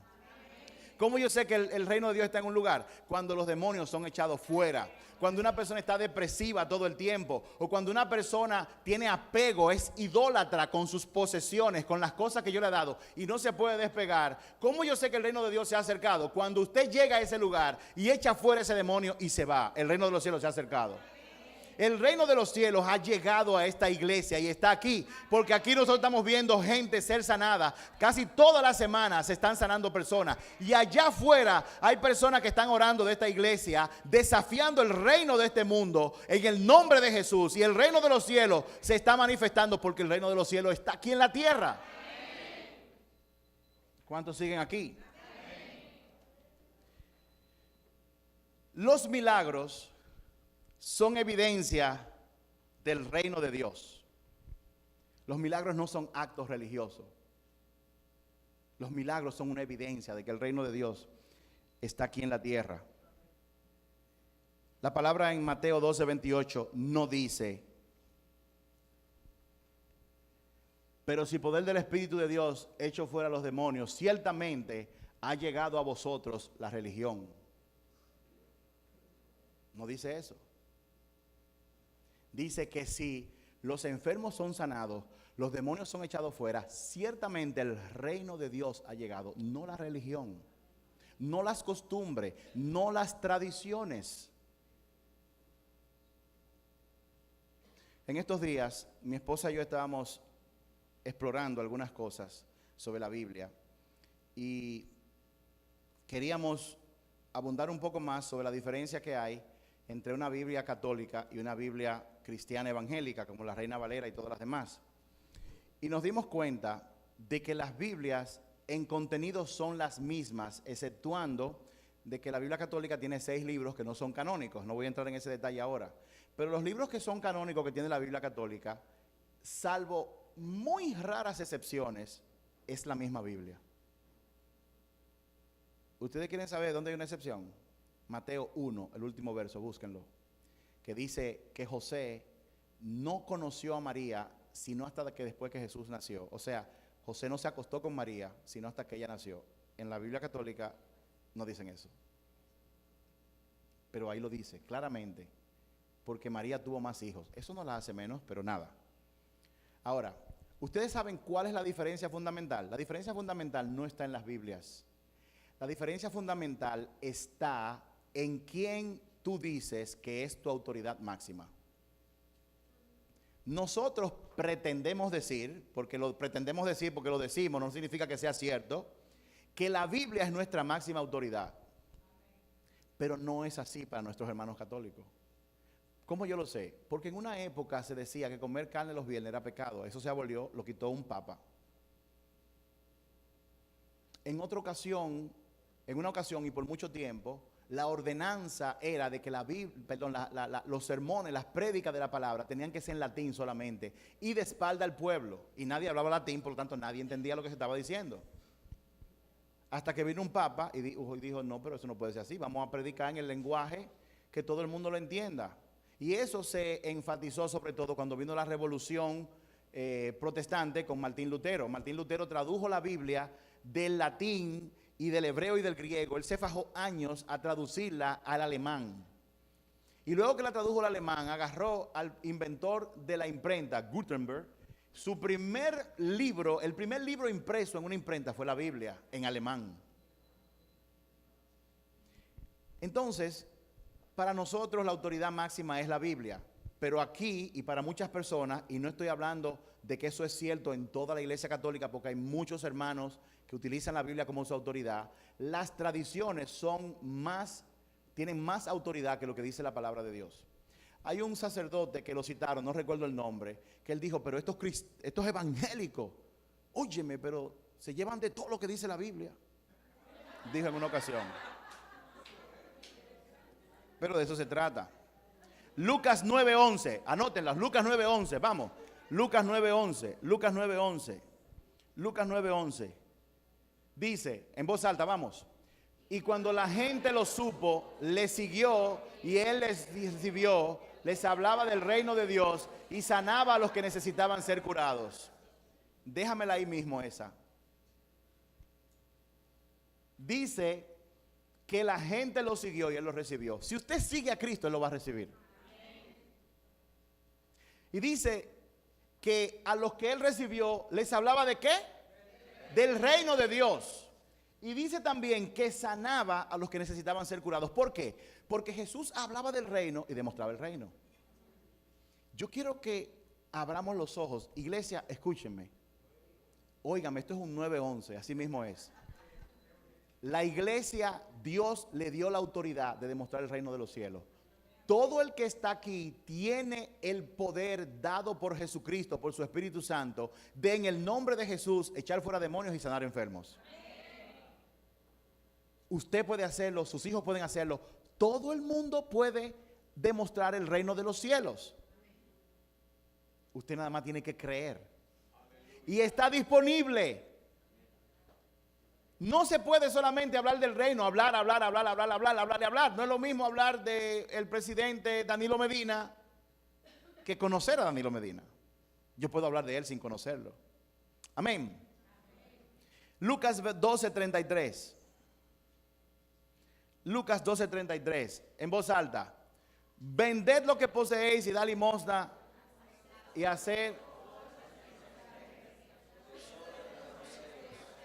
¿Cómo yo sé que el reino de Dios está en un lugar? Cuando los demonios son echados fuera. Cuando una persona está depresiva todo el tiempo. O cuando una persona tiene apego, es idólatra con sus posesiones, con las cosas que yo le he dado y no se puede despegar. ¿Cómo yo sé que el reino de Dios se ha acercado? Cuando usted llega a ese lugar y echa fuera ese demonio y se va. El reino de los cielos se ha acercado. El reino de los cielos ha llegado a esta iglesia y está aquí, porque aquí nosotros estamos viendo gente ser sanada. Casi todas las semanas se están sanando personas. Y allá afuera hay personas que están orando de esta iglesia, desafiando el reino de este mundo en el nombre de Jesús. Y el reino de los cielos se está manifestando porque el reino de los cielos está aquí en la tierra. ¿Cuántos siguen aquí? Los milagros son evidencia del reino de Dios. Los milagros no son actos religiosos. Los milagros son una evidencia de que el reino de Dios está aquí en la tierra. La palabra en Mateo 12:28 no dice: pero si poder del Espíritu de Dios echo fuera los demonios, ciertamente ha llegado a vosotros la religión. No dice eso. Dice que si los enfermos son sanados, los demonios son echados fuera, ciertamente el reino de Dios ha llegado. No la religión, no las costumbres, no las tradiciones. En estos días, mi esposa y yo estábamos explorando algunas cosas sobre la Biblia y queríamos abundar un poco más sobre la diferencia que hay entre una Biblia católica y una Biblia cristiana evangélica, como la Reina Valera y todas las demás. Y nos dimos cuenta de que las Biblias en contenido son las mismas, exceptuando de que la Biblia católica tiene 6 libros que no son canónicos. No voy a entrar en ese detalle ahora. Pero los libros que son canónicos que tiene la Biblia católica, salvo muy raras excepciones, es la misma Biblia. ¿Ustedes quieren saber dónde hay una excepción? Mateo 1, el último verso, búsquenlo, que dice que José no conoció a María sino hasta que después que Jesús nació. O sea, José no se acostó con María sino hasta que ella nació. En la Biblia católica no dicen eso, pero ahí lo dice claramente, porque María tuvo más hijos. Eso no la hace menos, pero nada. Ahora, ¿ustedes saben cuál es la diferencia fundamental? La diferencia fundamental no está en las Biblias. La diferencia fundamental está en quién tú dices que es tu autoridad máxima. Nosotros pretendemos decir, porque lo decimos, no significa que sea cierto, que la Biblia es nuestra máxima autoridad. Pero no es así para nuestros hermanos católicos. ¿Cómo yo lo sé? Porque en una época se decía que comer carne los viernes era pecado. Eso se abolió, lo quitó un papa. En una ocasión y por mucho tiempo, la ordenanza era de que los sermones, las prédicas de la palabra tenían que ser en latín solamente y de espalda al pueblo. Y nadie hablaba latín, por lo tanto nadie entendía lo que se estaba diciendo. Hasta que vino un papa y dijo, no, pero eso no puede ser así. Vamos a predicar en el lenguaje que todo el mundo lo entienda. Y eso se enfatizó sobre todo cuando vino la revolución protestante con Martín Lutero. Martín Lutero tradujo la Biblia del latín y del hebreo y del griego. Él se fajó años a traducirla al alemán. Y luego que la tradujo al alemán, agarró al inventor de la imprenta, Gutenberg. Su primer libro, el primer libro impreso en una imprenta fue la Biblia en alemán. Entonces, para nosotros la autoridad máxima es la Biblia. Pero aquí, y para muchas personas, y no estoy hablando de que eso es cierto en toda la iglesia católica, porque hay muchos hermanos que utilizan la Biblia como su autoridad, las tradiciones tienen más autoridad que lo que dice la palabra de Dios. Hay un sacerdote que lo citaron, no recuerdo el nombre, que él dijo, pero estos evangélicos, óyeme, pero se llevan de todo lo que dice la Biblia. Dijo en una ocasión. Pero de eso se trata. Lucas 9:11, anótenlas, Lucas 9:11, vamos. Lucas 9:11. Dice, en voz alta, vamos. Y cuando la gente lo supo, le siguió y él les recibió, les hablaba del reino de Dios y sanaba a los que necesitaban ser curados. Déjamela ahí mismo esa. Dice que la gente lo siguió y él lo recibió. Si usted sigue a Cristo, él lo va a recibir. Y dice que a los que él recibió, les hablaba ¿de qué? Del reino de Dios. Y dice también que sanaba a los que necesitaban ser curados. ¿Por qué? Porque Jesús hablaba del reino y demostraba el reino. Yo quiero que abramos los ojos. Iglesia, escúchenme. Óigame, esto es un 9:11, así mismo es. La iglesia, Dios le dio la autoridad de demostrar el reino de los cielos. Todo el que está aquí tiene el poder dado por Jesucristo, por su Espíritu Santo, de en el nombre de Jesús echar fuera demonios y sanar enfermos. Usted puede hacerlo, sus hijos pueden hacerlo. Todo el mundo puede demostrar el reino de los cielos. Usted nada más tiene que creer. Y está disponible. No se puede solamente hablar del reino, hablar. No es lo mismo hablar del presidente Danilo Medina que conocer a Danilo Medina. Yo puedo hablar de él sin conocerlo. Amén. Lucas 12:33. Lucas 12:33, en voz alta. Vended lo que poseéis y da limosna y haced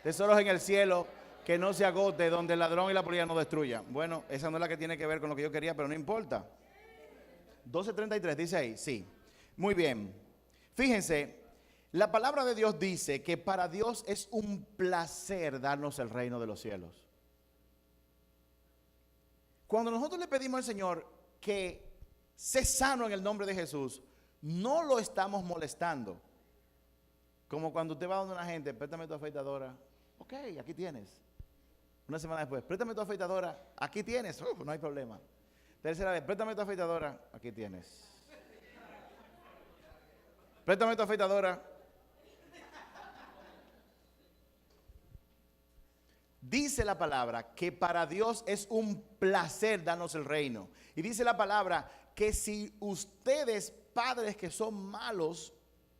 tesoros en el cielo, que no se agote, donde el ladrón y la polilla no destruyan. Bueno, esa no es la que tiene que ver con lo que yo quería, pero no importa. 12:33 dice ahí, sí. Muy bien. Fíjense, la palabra de Dios dice que para Dios es un placer darnos el reino de los cielos. Cuando nosotros le pedimos al Señor que sea sano en el nombre de Jesús, no lo estamos molestando. Como cuando usted va donde una gente, préstame tu afeitadora. Ok, aquí tienes. Una semana después, préstame tu afeitadora. Aquí tienes. No hay problema. Tercera vez, préstame tu afeitadora. Aquí tienes. Préstame tu afeitadora. Dice la palabra que para Dios es un placer darnos el reino. Y dice la palabra que si ustedes, padres que son malos,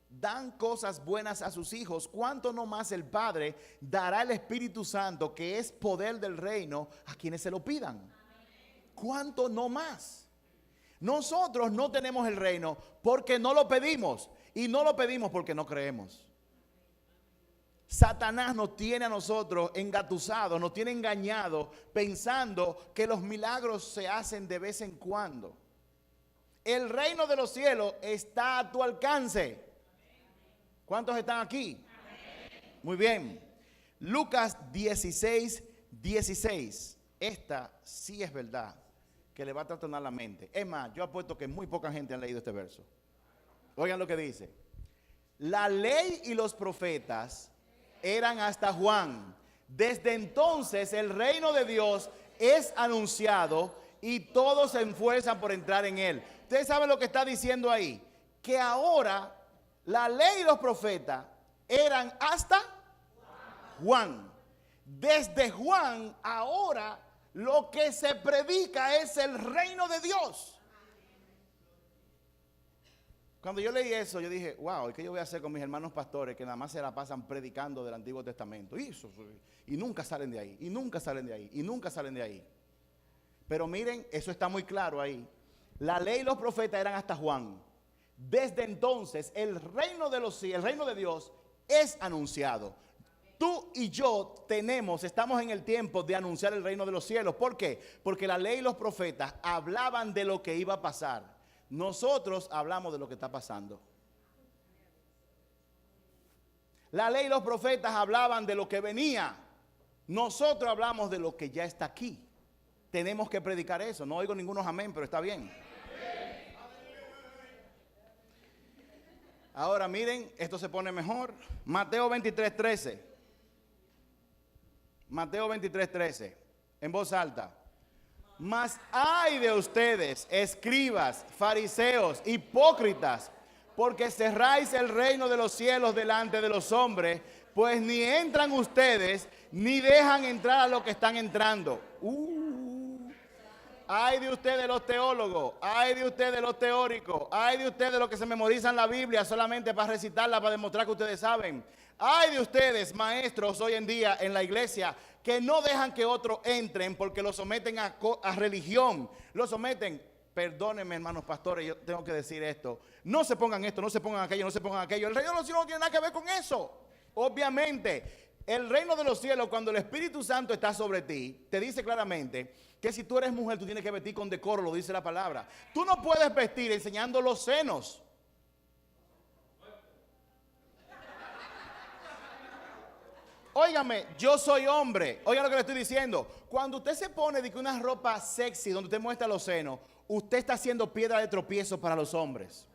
dan cosas buenas a sus hijos, ¿cuánto no más el Padre dará el Espíritu Santo, que es poder del reino, a quienes se lo pidan? ¿Cuánto no más? Nosotros no tenemos el reino porque no lo pedimos, y no lo pedimos porque no creemos. Satanás nos tiene a nosotros engatusados, nos tiene engañados, pensando que los milagros se hacen de vez en cuando. El reino de los cielos está a tu alcance. ¿Cuántos están aquí? Muy bien. Lucas 16:16. Esta sí es verdad, que le va a trastornar la mente. Es más, yo apuesto que muy poca gente ha leído este verso. Oigan lo que dice. La ley y los profetas eran hasta Juan. Desde entonces el reino de Dios es anunciado y todos se esfuerzan por entrar en él. Ustedes saben lo que está diciendo ahí, que ahora la ley y los profetas eran hasta Juan. Desde Juan ahora lo que se predica es el reino de Dios. Cuando yo leí eso, yo dije, wow, ¿qué yo voy a hacer con mis hermanos pastores que nada más se la pasan predicando del Antiguo Testamento? Y nunca salen de ahí, y nunca salen de ahí, y nunca salen de ahí. Pero miren, eso está muy claro ahí. La ley y los profetas eran hasta Juan. Desde entonces, el reino de los cielos, el reino de Dios es anunciado. Tú y yo estamos en el tiempo de anunciar el reino de los cielos. ¿Por qué? Porque la ley y los profetas hablaban de lo que iba a pasar. Nosotros hablamos de lo que está pasando. La ley y los profetas hablaban de lo que venía. Nosotros hablamos de lo que ya está aquí. Tenemos que predicar eso. No oigo ningunos amén, pero está bien. Ahora miren, esto se pone mejor. Mateo 23:13. Mateo 23:13. En voz alta. Mas ay de ustedes, escribas, fariseos, hipócritas, porque cerráis el reino de los cielos delante de los hombres, pues ni entran ustedes, ni dejan entrar a los que están entrando. Ay de ustedes los teólogos, ay de ustedes los teóricos, ay de ustedes los que se memorizan la Biblia solamente para recitarla, para demostrar que ustedes saben. Ay de ustedes, maestros, hoy en día en la iglesia, que no dejan que otros entren porque los someten a religión, los someten. Perdónenme, hermanos pastores, yo tengo que decir esto. No se pongan esto, no se pongan aquello, no se pongan aquello. El reino de los cielos no tiene nada que ver con eso. Obviamente, el reino de los cielos, cuando el Espíritu Santo está sobre ti, te dice claramente que si tú eres mujer, tú tienes que vestir con decoro, lo dice la palabra. Tú no puedes vestir enseñando los senos. Óigame, yo soy hombre. Oiga lo que le estoy diciendo. Cuando usted se pone de que una ropa sexy donde usted muestra los senos, usted está haciendo piedra de tropiezo para los hombres.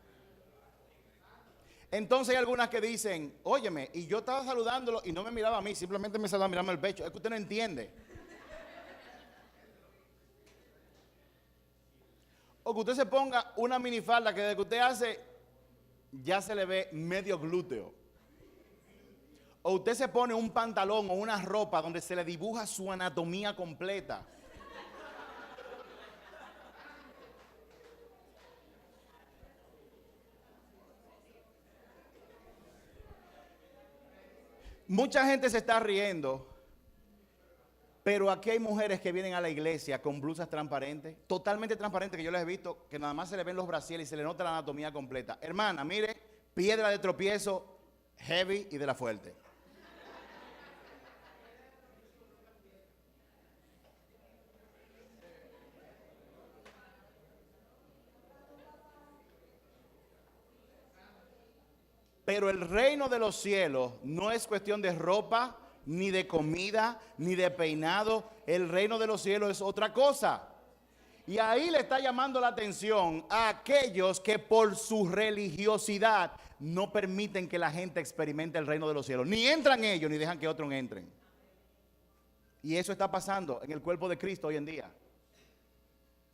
Entonces hay algunas que dicen, óyeme, y yo estaba saludándolo y no me miraba a mí, simplemente me saludaba mirando el pecho. Es que usted no entiende. O que usted se ponga una minifalda que desde que usted hace, ya se le ve medio glúteo. O usted se pone un pantalón o una ropa donde se le dibuja su anatomía completa. Mucha gente se está riendo, pero aquí hay mujeres que vienen a la iglesia con blusas transparentes, totalmente transparentes, que yo les he visto, que nada más se le ven los brasieres y se le nota la anatomía completa. Hermana, mire, piedra de tropiezo heavy y de la fuerte. Pero el reino de los cielos no es cuestión de ropa, ni de comida, ni de peinado. El reino de los cielos es otra cosa. Y ahí le está llamando la atención a aquellos que por su religiosidad no permiten que la gente experimente el reino de los cielos. Ni entran ellos, ni dejan que otros entren. Y eso está pasando en el cuerpo de Cristo hoy en día.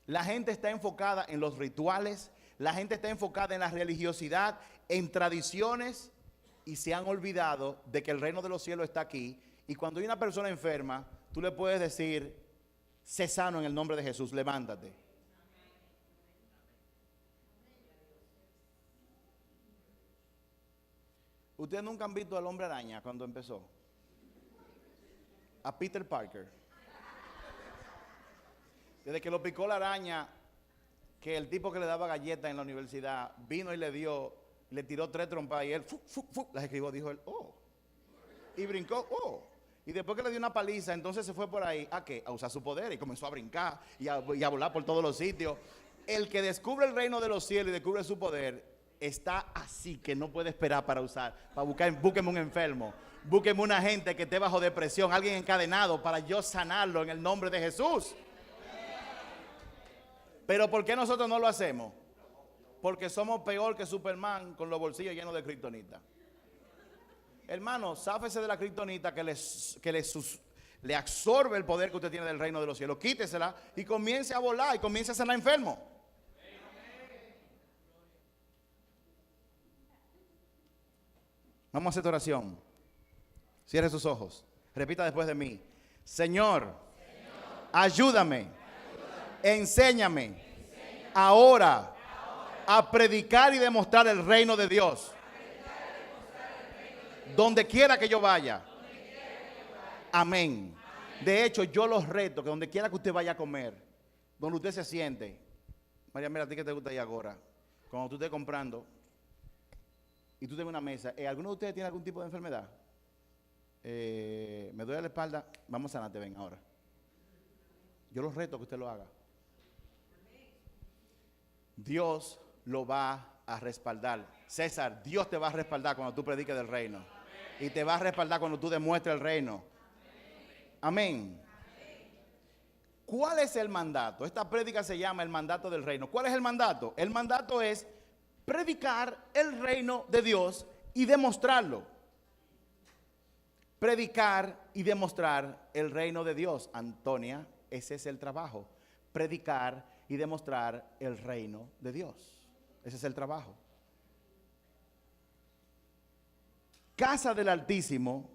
La gente está enfocada en los rituales, la gente está enfocada en la religiosidad, en tradiciones, y se han olvidado de que el reino de los cielos está aquí. Y cuando hay una persona enferma, tú le puedes decir, sé sano en el nombre de Jesús, levántate. Ustedes nunca han visto al hombre araña cuando empezó. A Peter Parker. Desde que lo picó la araña, que el tipo que le daba galletas en la universidad vino y le dio, le tiró 3 trompas y él las escribió, dijo él, oh. Y brincó, oh. Y después que le dio una paliza, entonces se fue por ahí, ¿a qué? A usar su poder y comenzó a brincar y a volar por todos los sitios. El que descubre el reino de los cielos y descubre su poder, está así que no puede esperar para usar, para buscar, búsqueme un enfermo, búsqueme una gente que esté bajo depresión, alguien encadenado para yo sanarlo en el nombre de Jesús. Pero ¿por qué nosotros no lo hacemos? Porque somos peor que Superman con los bolsillos llenos de kriptonita. Hermano, záfese de la kriptonita que le absorbe el poder que usted tiene del reino de los cielos. Quítesela y comience a volar y comience a sanar enfermo. Vamos a hacer esta oración. Cierre sus ojos. Repita después de mí. Señor, ayúdame, enséñame ahora a predicar y demostrar el reino de Dios. Donde quiera que yo vaya. Amén. De hecho, yo los reto que donde quiera que usted vaya a comer, donde usted se siente, María, mira, a ti que te gusta ahí ahora, cuando tú estés comprando y tú tengas una mesa, ¿alguno de ustedes tiene algún tipo de enfermedad? Me duele la espalda, vamos a sanarte, ven ahora. Yo los reto que usted lo haga. Dios lo va a respaldar. César, Dios te va a respaldar cuando tú prediques del reino. Y te va a respaldar cuando tú demuestres el reino. Amén. ¿Cuál es el mandato? Esta prédica se llama el mandato del reino. ¿Cuál es el mandato? El mandato es predicar el reino de Dios y demostrarlo. Predicar y demostrar el reino de Dios. Antonia, ese es el trabajo. Predicar y demostrar el reino de Dios. Ese es el trabajo. Casa del Altísimo,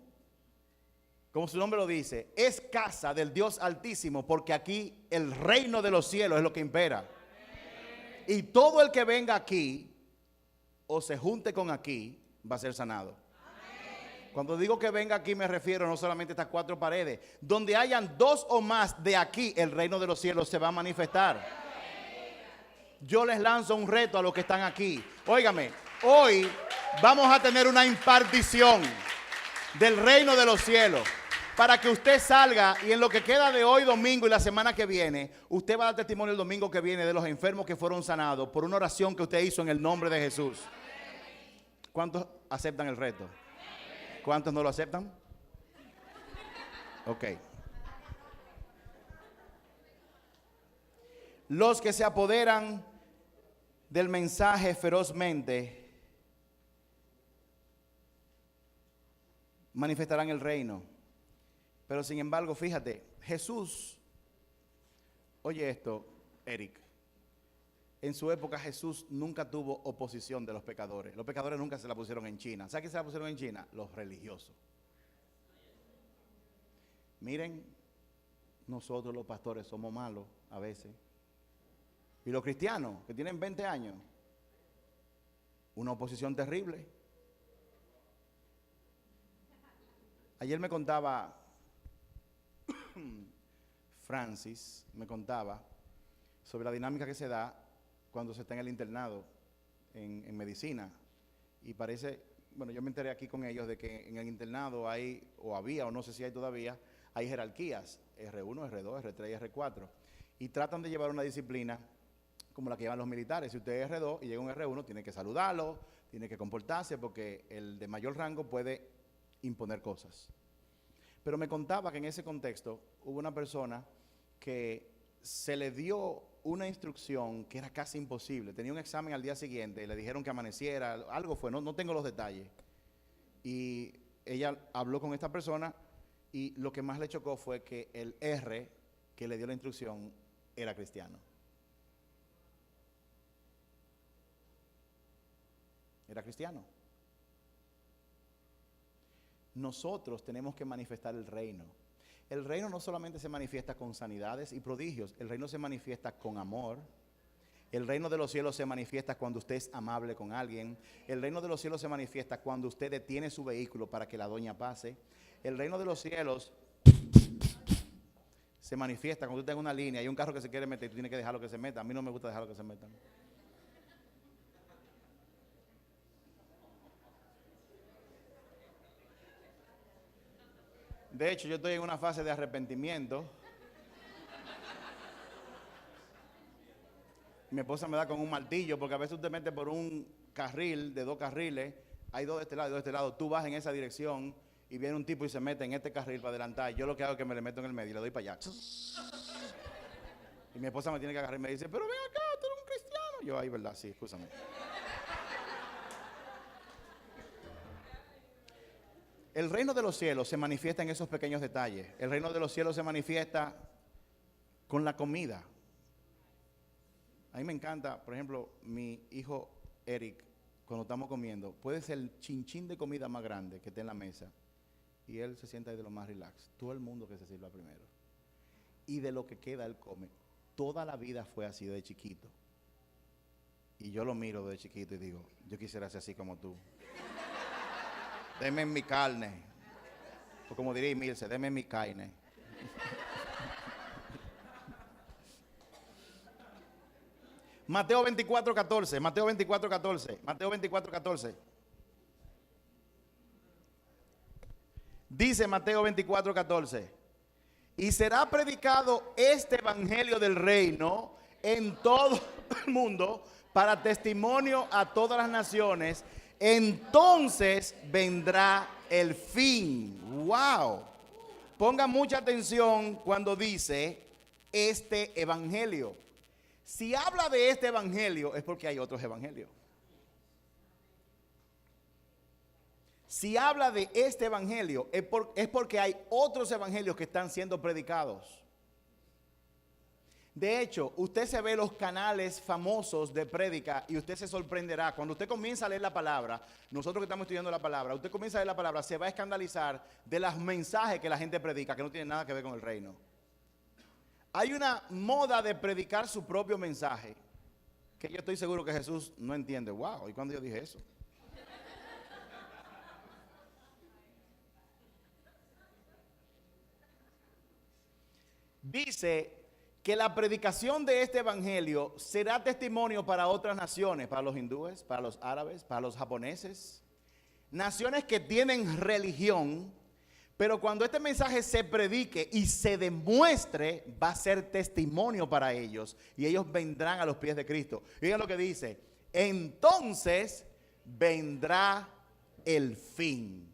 como su nombre lo dice, es casa del Dios Altísimo, porque aquí el reino de los cielos es lo que impera. Y todo el que venga aquí o se junte con aquí va a ser sanado. Cuando digo que venga aquí me refiero no solamente a estas 4 paredes. Donde hayan 2 o más de aquí, el reino de los cielos se va a manifestar. Yo les lanzo un reto a los que están aquí. Óigame, hoy vamos a tener una impartición del reino de los cielos, para que usted salga y en lo que queda de hoy domingo y la semana que viene, usted va a dar testimonio el domingo que viene de los enfermos que fueron sanados por una oración que usted hizo en el nombre de Jesús. ¿Cuántos aceptan el reto? ¿Cuántos no lo aceptan? Ok. Los que se apoderan del mensaje ferozmente manifestarán el reino. Pero sin embargo, fíjate, Jesús, oye esto, Eric, en su época Jesús nunca tuvo oposición de los pecadores. Los pecadores nunca se la pusieron en China. ¿Sabe qué se la pusieron en China? Los religiosos. Miren, nosotros los pastores somos malos a veces. Y los cristianos que tienen 20 años, una oposición terrible. Ayer me contaba Francis, me contaba sobre la dinámica que se da cuando se está en el internado en medicina. Y parece, bueno, yo me enteré aquí con ellos de que en el internado hay, o había, o no sé si hay todavía, hay jerarquías, R1, R2, R3 y R4. Y tratan de llevar una disciplina como la que llevan los militares. Si usted es R2 y llega un R1, tiene que saludarlo, tiene que comportarse, porque el de mayor rango puede imponer cosas. Pero me contaba que en ese contexto hubo una persona que se le dio una instrucción que era casi imposible. Tenía un examen al día siguiente y le dijeron que amaneciera, algo fue, no tengo los detalles. Y ella habló con esta persona y lo que más le chocó fue que el R que le dio la instrucción era cristiano. Era cristiano. Nosotros tenemos que manifestar el reino. El reino no solamente se manifiesta con sanidades y prodigios, el reino se manifiesta con amor. El reino de los cielos se manifiesta cuando usted es amable con alguien. El reino de los cielos se manifiesta cuando usted detiene su vehículo para que la doña pase. El reino de los cielos se manifiesta cuando usted está en una línea y hay un carro que se quiere meter y tú tienes que dejarlo que se meta. A mí no me gusta dejarlo que se metan. De hecho, yo estoy en una fase de arrepentimiento. Mi esposa me da con un martillo, porque a veces usted mete por un carril de 2 carriles, hay 2 de este lado y 2 de este lado, tú vas en esa dirección y viene un tipo y se mete en este carril para adelantar. Yo lo que hago es que me le meto en el medio y le doy para allá. Y mi esposa me tiene que agarrar y me dice, pero ven acá, tú eres un cristiano. Yo, ahí, verdad, sí, escúchame. El reino de los cielos se manifiesta en esos pequeños detalles. El reino de los cielos se manifiesta con la comida. A mí me encanta, por ejemplo, mi hijo Eric, cuando estamos comiendo, puede ser el chinchín de comida más grande que esté en la mesa y él se sienta ahí de lo más relax. Todo el mundo que se sirva primero. Y de lo que queda él come. Toda la vida fue así de chiquito. Y yo lo miro de chiquito y digo, yo quisiera ser así como tú. Deme mi carne. O como diría Milce, deme mi carne. Mateo 24:14. Mateo 24:14. Mateo 24:14. Dice Mateo 24:14. Y será predicado este evangelio del reino en todo el mundo para testimonio a todas las naciones. Entonces vendrá el fin. Wow. Ponga mucha atención cuando dice este evangelio. Si habla de este evangelio es porque hay otros evangelios. Si habla de este evangelio es porque hay otros evangelios que están siendo predicados. De hecho, usted se ve los canales famosos de prédica y usted se sorprenderá. Cuando usted comienza a leer la palabra, nosotros que estamos estudiando la palabra, usted comienza a leer la palabra, se va a escandalizar de los mensajes que la gente predica, que no tienen nada que ver con el reino. Hay una moda de predicar su propio mensaje, que yo estoy seguro que Jesús no entiende. Wow, ¿y cuándo yo dije eso? Dice que la predicación de este evangelio será testimonio para otras naciones, para los hindúes, para los árabes, para los japoneses, naciones que tienen religión, pero cuando este mensaje se predique y se demuestre, va a ser testimonio para ellos y ellos vendrán a los pies de Cristo. Miren lo que dice, entonces vendrá el fin.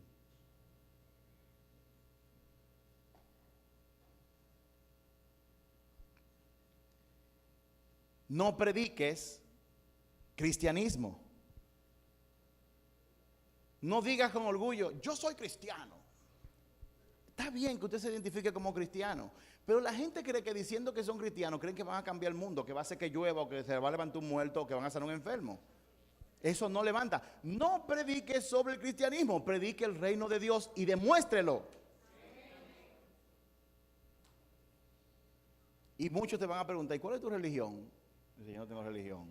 No prediques cristianismo. No digas con orgullo, yo soy cristiano. Está bien que usted se identifique como cristiano, pero la gente cree que diciendo que son cristianos, creen que van a cambiar el mundo, que va a hacer que llueva, o que se va a levantar un muerto, o que van a sanar un enfermo. Eso no levanta. No predique sobre el cristianismo, predique el reino de Dios y demuéstrelo. Y muchos te van a preguntar, ¿y cuál es tu religión? Dice, yo no tengo religión.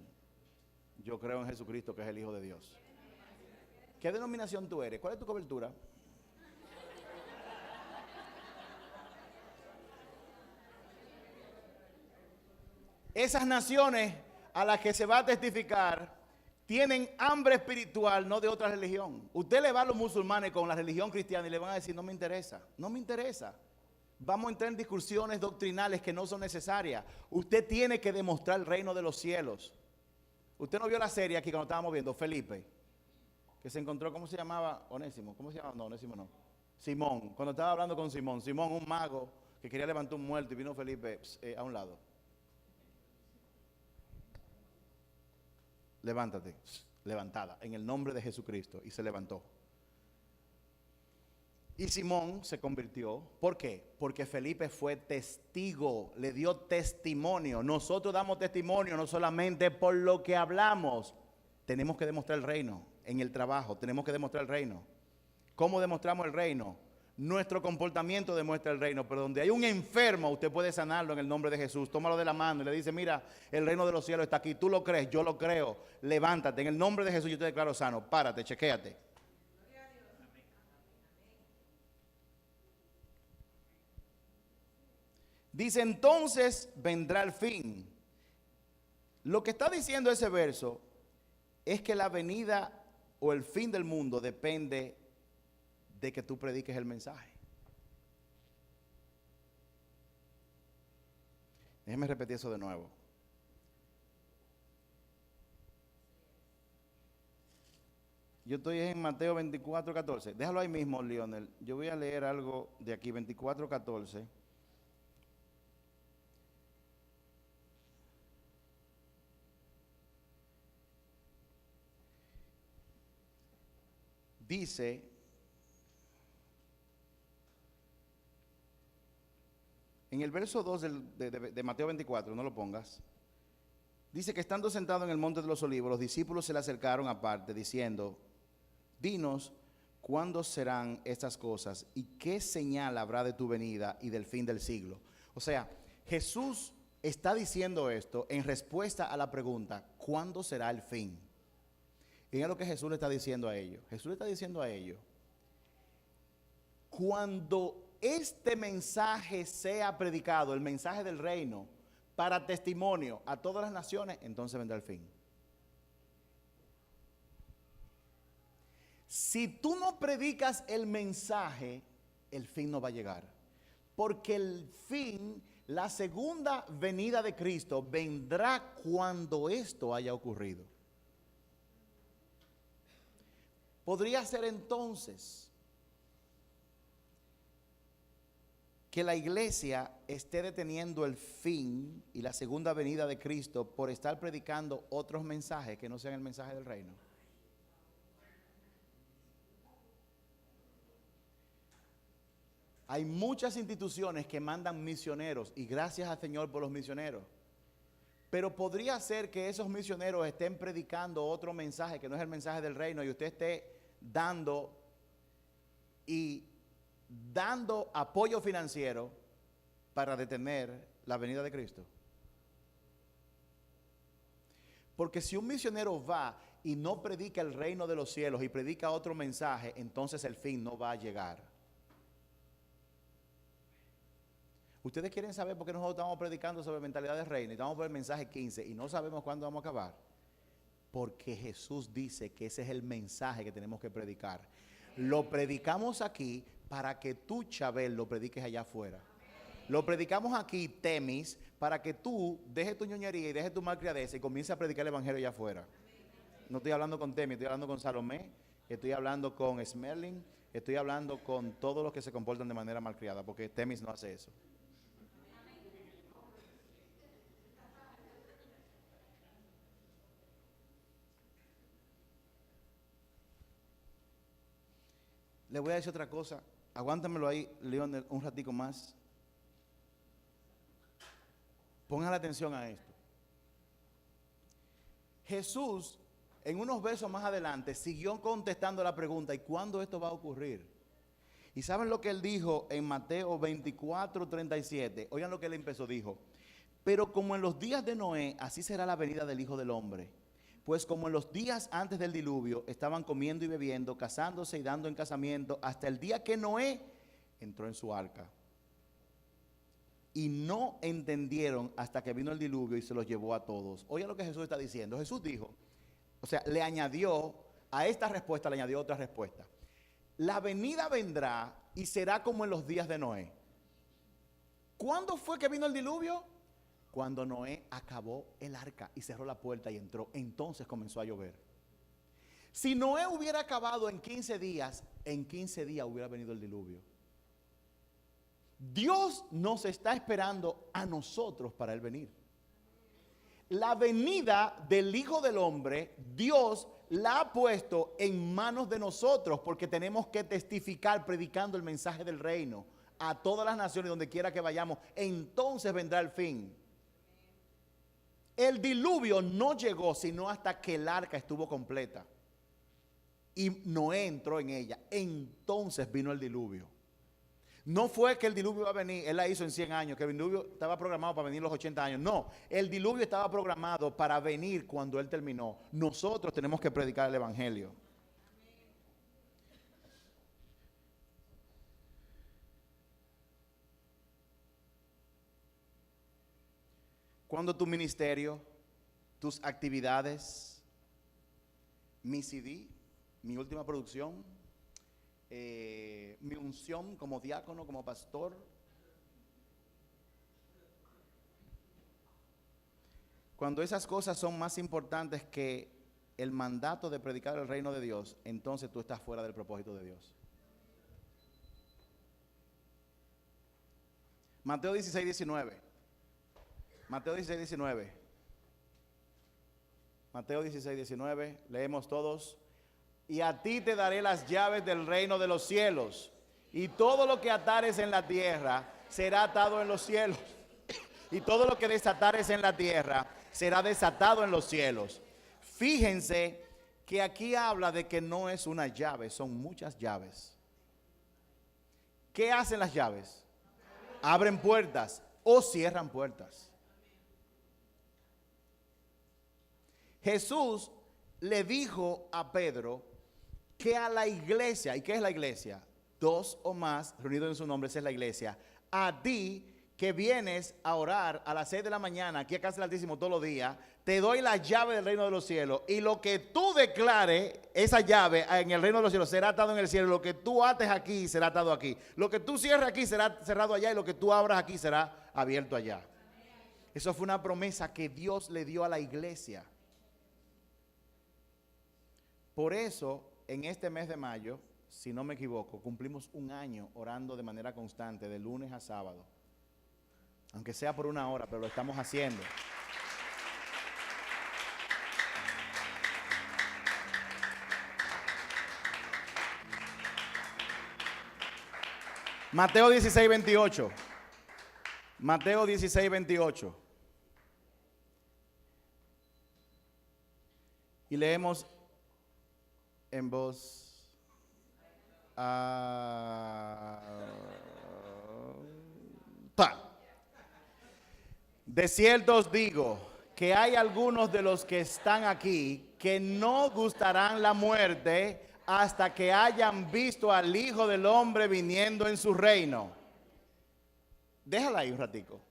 Yo creo en Jesucristo, que es el Hijo de Dios. ¿Qué denominación tú eres? ¿Cuál es tu cobertura? Esas naciones a las que se va a testificar tienen hambre espiritual, no de otra religión. Usted le va a los musulmanes con la religión cristiana y le van a decir, no me interesa, no me interesa. Vamos a entrar en discusiones doctrinales que no son necesarias. Usted tiene que demostrar el reino de los cielos. Usted no vio la serie aquí cuando estábamos viendo Felipe, que se encontró, ¿cómo se llamaba? Onésimo. ¿Cómo se llamaba? No, Onésimo no. Simón. Cuando estaba hablando con Simón, un mago que quería levantar un muerto y vino Felipe a un lado. Levántate, levantada, en el nombre de Jesucristo. Y se levantó. Y Simón se convirtió. ¿Por qué? Porque Felipe fue testigo, le dio testimonio. Nosotros damos testimonio no solamente por lo que hablamos. Tenemos que demostrar el reino en el trabajo. Tenemos que demostrar el reino. ¿Cómo demostramos el reino? Nuestro comportamiento demuestra el reino. Pero donde hay un enfermo, usted puede sanarlo en el nombre de Jesús. Tómalo de la mano y le dice, mira, el reino de los cielos está aquí. Tú lo crees, yo lo creo. Levántate. En el nombre de Jesús yo te declaro sano. Párate, chequéate. Dice, entonces vendrá el fin. Lo que está diciendo ese verso es que la venida o el fin del mundo depende de que tú prediques el mensaje. Déjeme repetir eso de nuevo. Yo estoy en Mateo 24:14. Déjalo ahí mismo, Lionel. Yo voy a leer algo de aquí, 24:14. Dice, en el verso 2 de Mateo 24, no lo pongas, dice que estando sentado en el monte de los olivos, los discípulos se le acercaron aparte, diciendo, dinos, ¿cuándo serán estas cosas? ¿Y qué señal habrá de tu venida y del fin del siglo? O sea, Jesús está diciendo esto en respuesta a la pregunta, ¿cuándo será el fin? Y es lo que Jesús le está diciendo a ellos. Jesús le está diciendo a ellos, cuando este mensaje sea predicado, el mensaje del reino, para testimonio a todas las naciones, entonces vendrá el fin. Si tú no predicas el mensaje, el fin no va a llegar. Porque el fin, la segunda venida de Cristo, vendrá cuando esto haya ocurrido. Podría ser entonces que la iglesia esté deteniendo el fin y la segunda venida de Cristo por estar predicando otros mensajes que no sean el mensaje del reino. Hay muchas instituciones que mandan misioneros y gracias al Señor por los misioneros. Pero podría ser que esos misioneros estén predicando otro mensaje que no es el mensaje del reino y usted esté dando apoyo financiero para detener la venida de Cristo. Porque si un misionero va y no predica el reino de los cielos y predica otro mensaje, entonces el fin no va a llegar. Ustedes quieren saber por qué nosotros estamos predicando sobre mentalidad de reino y estamos por el mensaje 15 y no sabemos cuándo vamos a acabar. Porque Jesús dice que ese es el mensaje que tenemos que predicar. Lo predicamos aquí para que tú, Chabel, lo prediques allá afuera. Lo predicamos aquí, Temis, para que tú dejes tu ñoñería y dejes tu malcriadez y comiences a predicar el evangelio allá afuera. No estoy hablando con Temis, estoy hablando con Salomé, estoy hablando con Smerling, estoy hablando con todos los que se comportan de manera malcriada, porque Temis no hace eso. Le voy a decir otra cosa. Aguántamelo ahí, León, un ratico más. Pongan la atención a esto. Jesús, en unos versos más adelante, siguió contestando la pregunta: ¿y cuándo esto va a ocurrir? ¿Y saben lo que él dijo en Mateo 24:37? Oigan lo que él empezó, dijo: pero como en los días de Noé, así será la venida del Hijo del Hombre. Pues como en los días antes del diluvio, estaban comiendo y bebiendo, casándose y dando en casamiento, hasta el día que Noé entró en su arca. Y no entendieron hasta que vino el diluvio y se los llevó a todos. Oigan lo que Jesús está diciendo. Jesús dijo, o sea, le añadió, a esta respuesta le añadió otra respuesta. La venida vendrá y será como en los días de Noé. ¿Cuándo fue que vino el diluvio? Cuando Noé acabó el arca y cerró la puerta y entró, entonces comenzó a llover. Si Noé hubiera acabado en 15 días hubiera venido el diluvio. Dios nos está esperando a nosotros para él venir. La venida del Hijo del Hombre, Dios la ha puesto en manos de nosotros porque tenemos que testificar predicando el mensaje del reino a todas las naciones donde quiera que vayamos. Entonces vendrá el fin. El diluvio no llegó sino hasta que el arca estuvo completa y Noé entró en ella. Entonces vino el diluvio. No fue que el diluvio iba a venir, él la hizo en 100 años, que el diluvio estaba programado para venir en los 80 años. No, el diluvio estaba programado para venir cuando él terminó. Nosotros tenemos que predicar el evangelio. Cuando tu ministerio, tus actividades, mi CD, mi última producción, mi unción como diácono, como pastor, cuando esas cosas son más importantes que el mandato de predicar el reino de Dios, entonces tú estás fuera del propósito de Dios. Mateo 16:19. Mateo 16:19. Mateo 16:19. Leemos todos. Y a ti te daré las llaves del reino de los cielos. Y todo lo que atares en la tierra será atado en los cielos. Y todo lo que desatares en la tierra será desatado en los cielos. Fíjense que aquí habla de que no es una llave, son muchas llaves. ¿Qué hacen las llaves? Abren puertas o cierran puertas. Jesús le dijo a Pedro que a la iglesia, ¿y qué es la iglesia? Dos o más reunidos en su nombre, esa es la iglesia. A ti que vienes a orar a las 6 de la mañana aquí a casa del Altísimo todos los días, te doy la llave del reino de los cielos, y lo que tú declares, esa llave en el reino de los cielos será atado en el cielo. Lo que tú ates aquí será atado aquí, lo que tú cierres aquí será cerrado allá, y lo que tú abras aquí será abierto allá. Eso fue una promesa que Dios le dio a la iglesia. Por eso, en este mes de mayo, si no me equivoco, cumplimos un año orando de manera constante, de lunes a sábado. Aunque sea por una hora, pero lo estamos haciendo. Mateo 16:28. Mateo 16:28. y leemos en voz alta. De cierto os digo que hay algunos de los que están aquí que no gustarán la muerte hasta que hayan visto al Hijo del Hombre viniendo en su reino. Déjala ahí un ratico.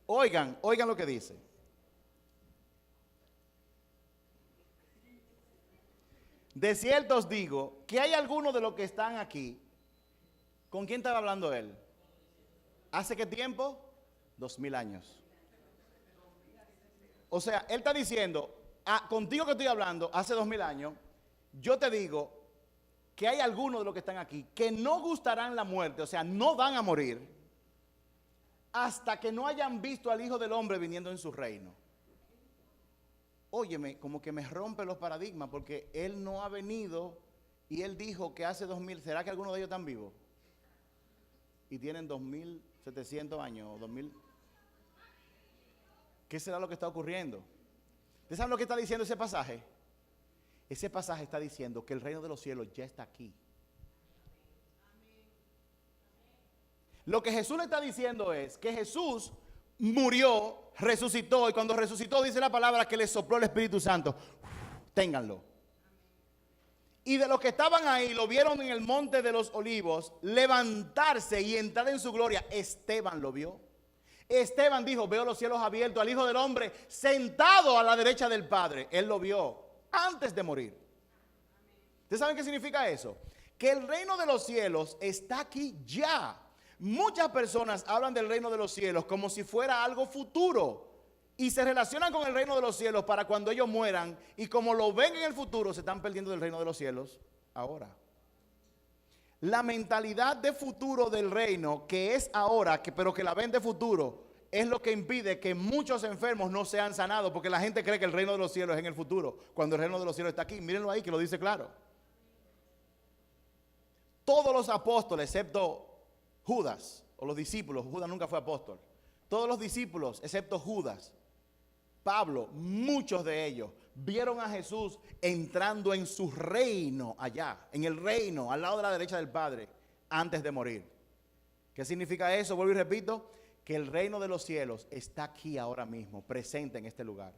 Oigan lo que dice. De cierto os digo que hay algunos de los que están aquí. ¿Con quién estaba hablando él? ¿Hace qué tiempo? 2000 años. O sea, él está diciendo, contigo que estoy hablando, hace 2000 años, yo te digo que hay algunos de los que están aquí que no gustarán la muerte, o sea, no van a morir, hasta que no hayan visto al Hijo del Hombre viniendo en su reino. Óyeme, como que me rompe los paradigmas, porque él no ha venido y él dijo que hace 2000, ¿será que algunos de ellos están vivos? Y tienen 2700 años, o 2000. ¿Qué será lo que está ocurriendo? ¿Ustedes saben lo que está diciendo ese pasaje? Ese pasaje está diciendo que el reino de los cielos ya está aquí. Lo que Jesús le está diciendo es que Jesús murió, resucitó, y cuando resucitó dice la palabra que le sopló el Espíritu Santo. Ténganlo. Y de los que estaban ahí, lo vieron en el monte de los olivos, levantarse y entrar en su gloria. Esteban lo vio. Esteban dijo, veo los cielos abiertos, al Hijo del Hombre sentado a la derecha del Padre. Él lo vio antes de morir. ¿Ustedes saben qué significa eso? Que el reino de los cielos está aquí ya. Muchas personas hablan del reino de los cielos como si fuera algo futuro y se relacionan con el reino de los cielos para cuando ellos mueran, y como lo ven en el futuro, se están perdiendo del reino de los cielos ahora. La mentalidad de futuro del reino, que es ahora, pero que la ven de futuro, es lo que impide que muchos enfermos no sean sanados, porque la gente cree que el reino de los cielos es en el futuro, cuando el reino de los cielos está aquí. Mírenlo ahí, que lo dice claro. Todos los apóstoles, excepto Judas, o los discípulos, Judas nunca fue apóstol. Todos los discípulos, excepto Judas, Pablo, muchos de ellos vieron a Jesús entrando en su reino allá, en el reino, al lado de la derecha del Padre, antes de morir. ¿Qué significa eso? Vuelvo y repito, que el reino de los cielos está aquí ahora mismo, presente en este lugar.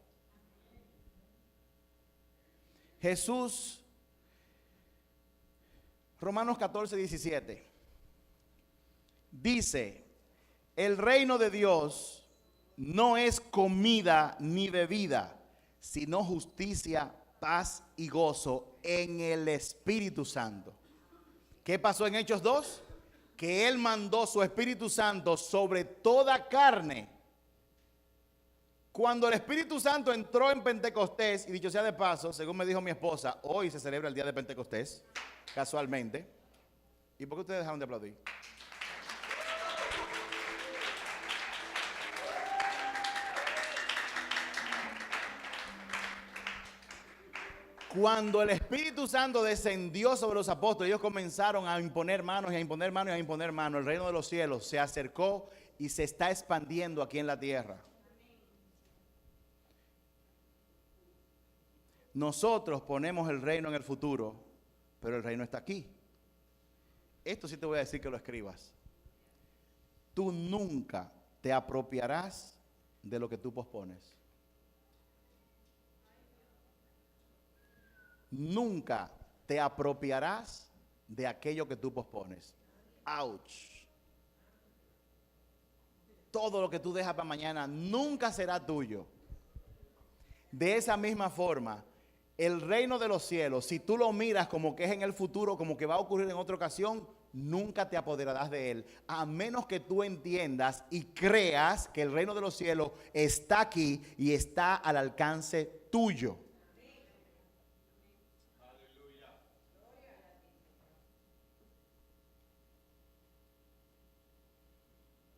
Jesús, Romanos 14, 17, dice, el reino de Dios no es comida ni bebida, sino justicia, paz y gozo en el Espíritu Santo. ¿Qué pasó en Hechos 2? Que Él mandó su Espíritu Santo sobre toda carne. Cuando el Espíritu Santo entró en Pentecostés, y dicho sea de paso, según me dijo mi esposa, hoy se celebra el día de Pentecostés, casualmente. ¿Y por qué ustedes dejaron de aplaudir? Cuando el Espíritu Santo descendió sobre los apóstoles, ellos comenzaron a imponer manos y a imponer manos y a imponer manos. El reino de los cielos se acercó y se está expandiendo aquí en la tierra. Nosotros ponemos el reino en el futuro, pero el reino está aquí. Esto sí te voy a decir que lo escribas. Tú nunca te apropiarás de lo que tú pospones. Nunca te apropiarás de aquello que tú pospones. Ouch. Todo lo que tú dejas para mañana nunca será tuyo. De esa misma forma, el reino de los cielos, si tú lo miras como que es en el futuro, como que va a ocurrir en otra ocasión, nunca te apoderarás de él, a menos que tú entiendas y creas que el reino de los cielos está aquí y está al alcance tuyo.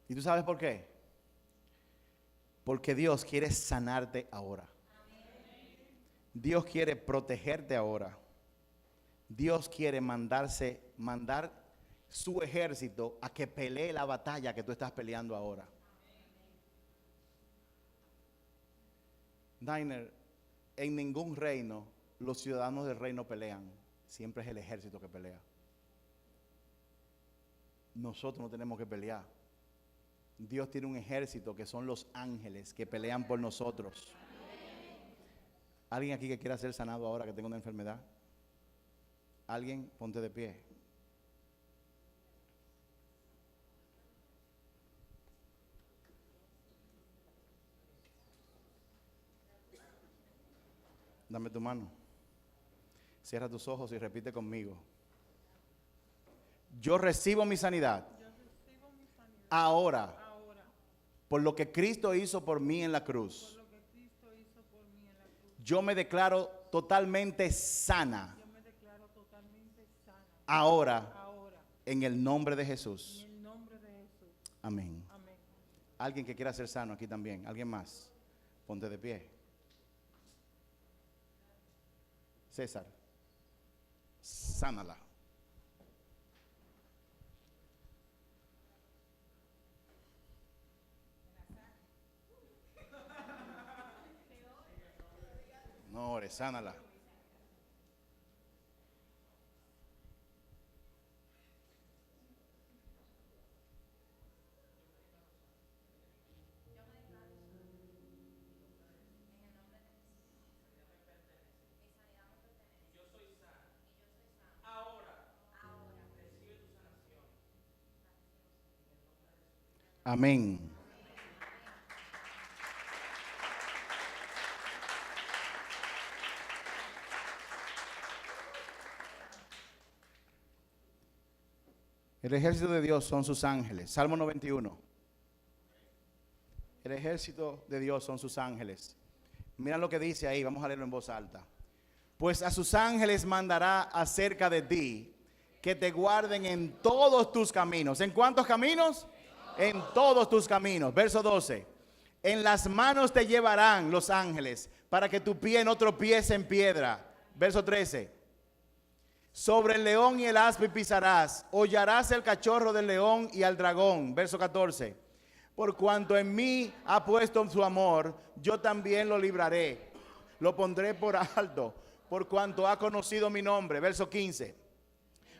¿Y tú sabes por qué? Porque Dios quiere sanarte ahora. Dios quiere protegerte ahora. Dios quiere mandar su ejército a que pelee la batalla que tú estás peleando ahora. Dainer, en ningún reino los ciudadanos del reino pelean. Siempre es el ejército que pelea. Nosotros no tenemos que pelear. Dios tiene un ejército que son los ángeles que pelean por nosotros. ¿Alguien aquí que quiera ser sanado ahora que tenga una enfermedad? ¿Alguien? Ponte de pie. Dame tu mano. Cierra tus ojos y repite conmigo. Yo recibo mi sanidad. Ahora. Por lo que Cristo hizo por mí en la cruz. Yo me declaro totalmente sana. Ahora. En el nombre de Jesús. Amén. Alguien que quiera ser sano aquí también. ¿Alguien más? Ponte de pie. César, sánala. No ores, sánala. Amén. El ejército de Dios son sus ángeles. Salmo 91. El ejército de Dios son sus ángeles. Mira lo que dice ahí, vamos a leerlo en voz alta. Pues a sus ángeles mandará acerca de ti, que te guarden en todos tus caminos. ¿En cuántos caminos? En todos tus caminos. Verso 12. En las manos te llevarán los ángeles, para que tu pie no tropiece en piedra. Verso 13. Sobre el león y el áspid pisarás, hollarás el cachorro del león y al dragón. Verso 14. Por cuanto en mí ha puesto su amor, yo también lo libraré. Lo pondré por alto, por cuanto ha conocido mi nombre. Verso 15.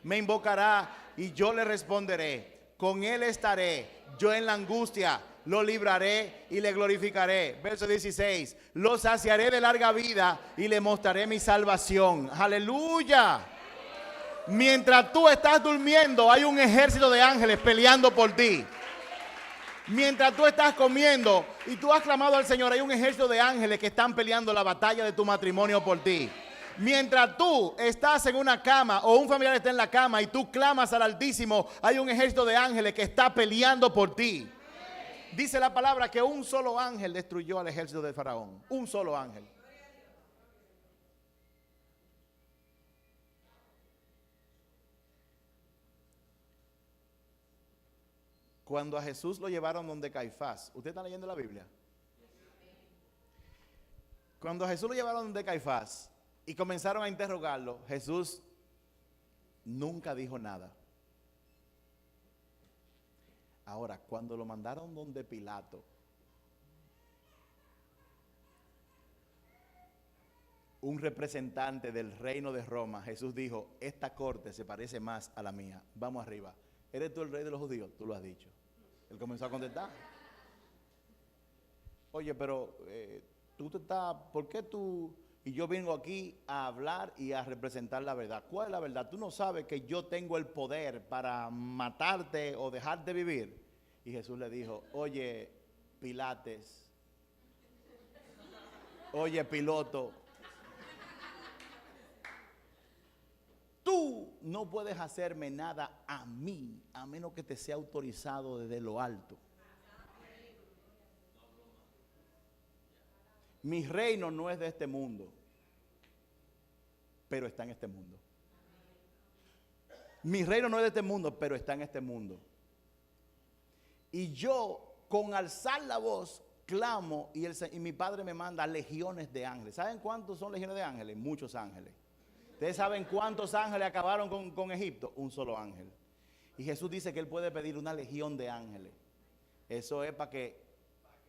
Me invocará y yo le responderé. Con él estaré, yo en la angustia lo libraré y le glorificaré. Verso 16. Lo saciaré de larga vida y le mostraré mi salvación. Aleluya. Mientras tú estás durmiendo, hay un ejército de ángeles peleando por ti. Mientras tú estás comiendo y tú has clamado al Señor, hay un ejército de ángeles que están peleando la batalla de tu matrimonio por ti. Mientras tú estás en una cama o un familiar está en la cama y tú clamas al Altísimo, hay un ejército de ángeles que está peleando por ti. Dice la palabra que un solo ángel destruyó al ejército de Faraón. Un solo ángel. Cuando a Jesús lo llevaron donde Caifás, ¿usted está leyendo la Biblia? Cuando a Jesús lo llevaron donde Caifás y comenzaron a interrogarlo, Jesús nunca dijo nada. Ahora, cuando lo mandaron donde Pilato, un representante del reino de Roma, Jesús dijo, esta corte se parece más a la mía, vamos arriba. ¿Eres tú el rey de los judíos? Tú lo has dicho. Él comenzó a contestar. Oye, pero tú te estás, ¿por qué tú? Y yo vengo aquí a hablar y a representar la verdad. ¿Cuál es la verdad? Tú no sabes que yo tengo el poder para matarte o dejarte vivir. Y Jesús le dijo, oye, Pilates, oye, Piloto, tú no puedes hacerme nada a mí, a menos que te sea autorizado desde lo alto. Mi reino no es de este mundo, pero está en este mundo. Mi reino no es de este mundo, pero está en este mundo. Y yo, con alzar la voz, clamo y mi Padre me manda legiones de ángeles. ¿Saben cuántos son legiones de ángeles? Muchos ángeles. ¿Ustedes saben cuántos ángeles acabaron con Egipto? Un solo ángel. Y Jesús dice que Él puede pedir una legión de ángeles. Eso es para que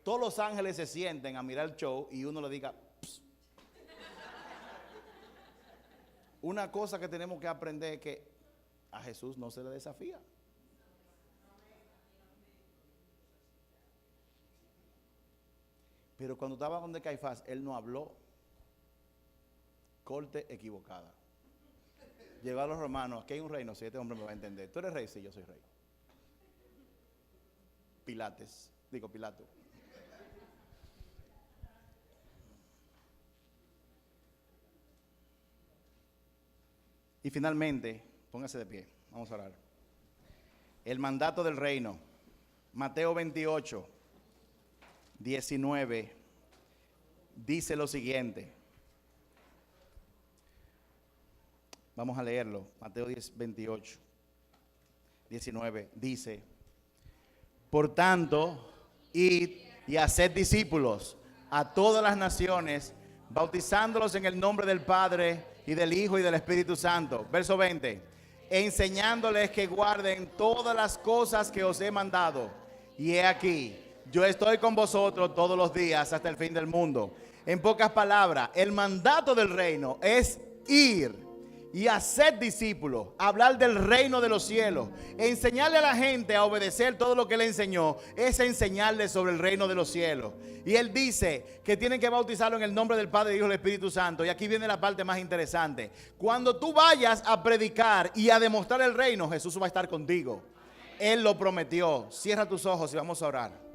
todos los ángeles se sienten a mirar el show y uno le diga, pss. Una cosa que tenemos que aprender es que a Jesús no se le desafía. Pero cuando estaba donde Caifás, él no habló. Corte equivocada. Llegó a los romanos, aquí hay un rey, no sé, este hombre me va a entender. ¿Tú eres rey? Sí, yo soy rey. Pilato. Y finalmente, póngase de pie, vamos a orar. El mandato del reino, Mateo 28, 19, dice lo siguiente. Vamos a leerlo. Mateo 28, 19, dice: por tanto, id y haced discípulos a todas las naciones, bautizándolos en el nombre del Padre y del Hijo y del Espíritu Santo. Verso 20. Enseñándoles que guarden todas las cosas que os he mandado. Y he aquí, yo estoy con vosotros todos los días hasta el fin del mundo. En pocas palabras, el mandato del reino es ir y hacer discípulos, hablar del reino de los cielos, enseñarle a la gente a obedecer todo lo que él enseñó, es enseñarle sobre el reino de los cielos. Y él dice que tienen que bautizarlo en el nombre del Padre, del Hijo y del Espíritu Santo. Y aquí viene la parte más interesante. Cuando tú vayas a predicar y a demostrar el reino, Jesús va a estar contigo. Él lo prometió. Cierra tus ojos y vamos a orar.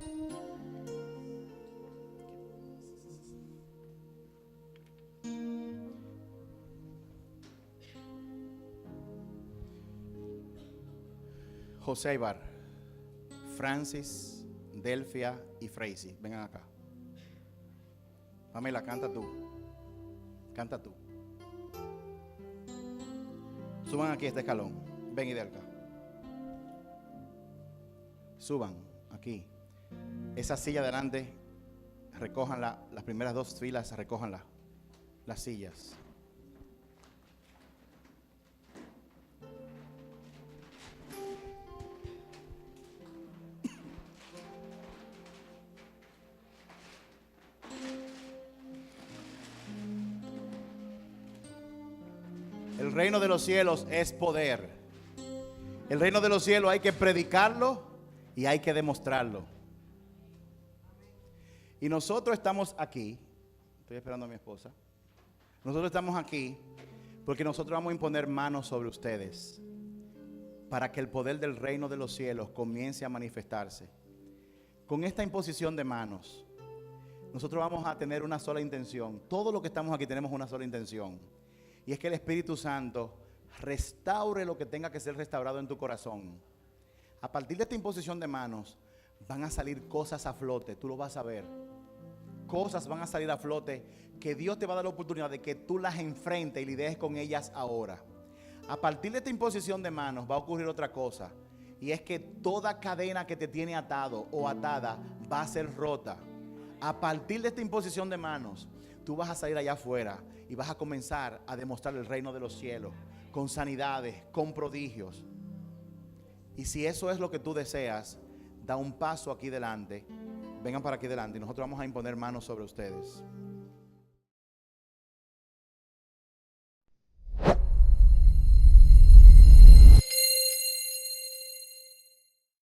José Ibar, Francis, Delfia y Freisy, vengan acá. Pamela, canta tú. Canta tú. Suban aquí este escalón. Ven y de acá. Suban aquí. Esa silla adelante, recójanla. Las primeras dos filas, recójanla. Las sillas. El reino de los cielos es poder. El reino de los cielos hay que predicarlo y hay que demostrarlo. Y nosotros estamos aquí. Estoy esperando a mi esposa. Nosotros estamos aquí porque nosotros vamos a imponer manos sobre ustedes para que el poder del reino de los cielos comience a manifestarse. Con esta imposición de manos, nosotros vamos a tener una sola intención. Todos los que estamos aquí tenemos una sola intención. Y es que el Espíritu Santo restaure lo que tenga que ser restaurado en tu corazón. A partir de esta imposición de manos, van a salir cosas a flote, tú lo vas a ver. Cosas van a salir a flote que Dios te va a dar la oportunidad de que tú las enfrentes y lidies con ellas ahora. A partir de esta imposición de manos va a ocurrir otra cosa. Y es que toda cadena que te tiene atado o atada va a ser rota. A partir de esta imposición de manos, tú vas a salir allá afuera y vas a comenzar a demostrar el reino de los cielos con sanidades, con prodigios. Y si eso es lo que tú deseas, da un paso aquí delante. Vengan para aquí delante y nosotros vamos a imponer manos sobre ustedes.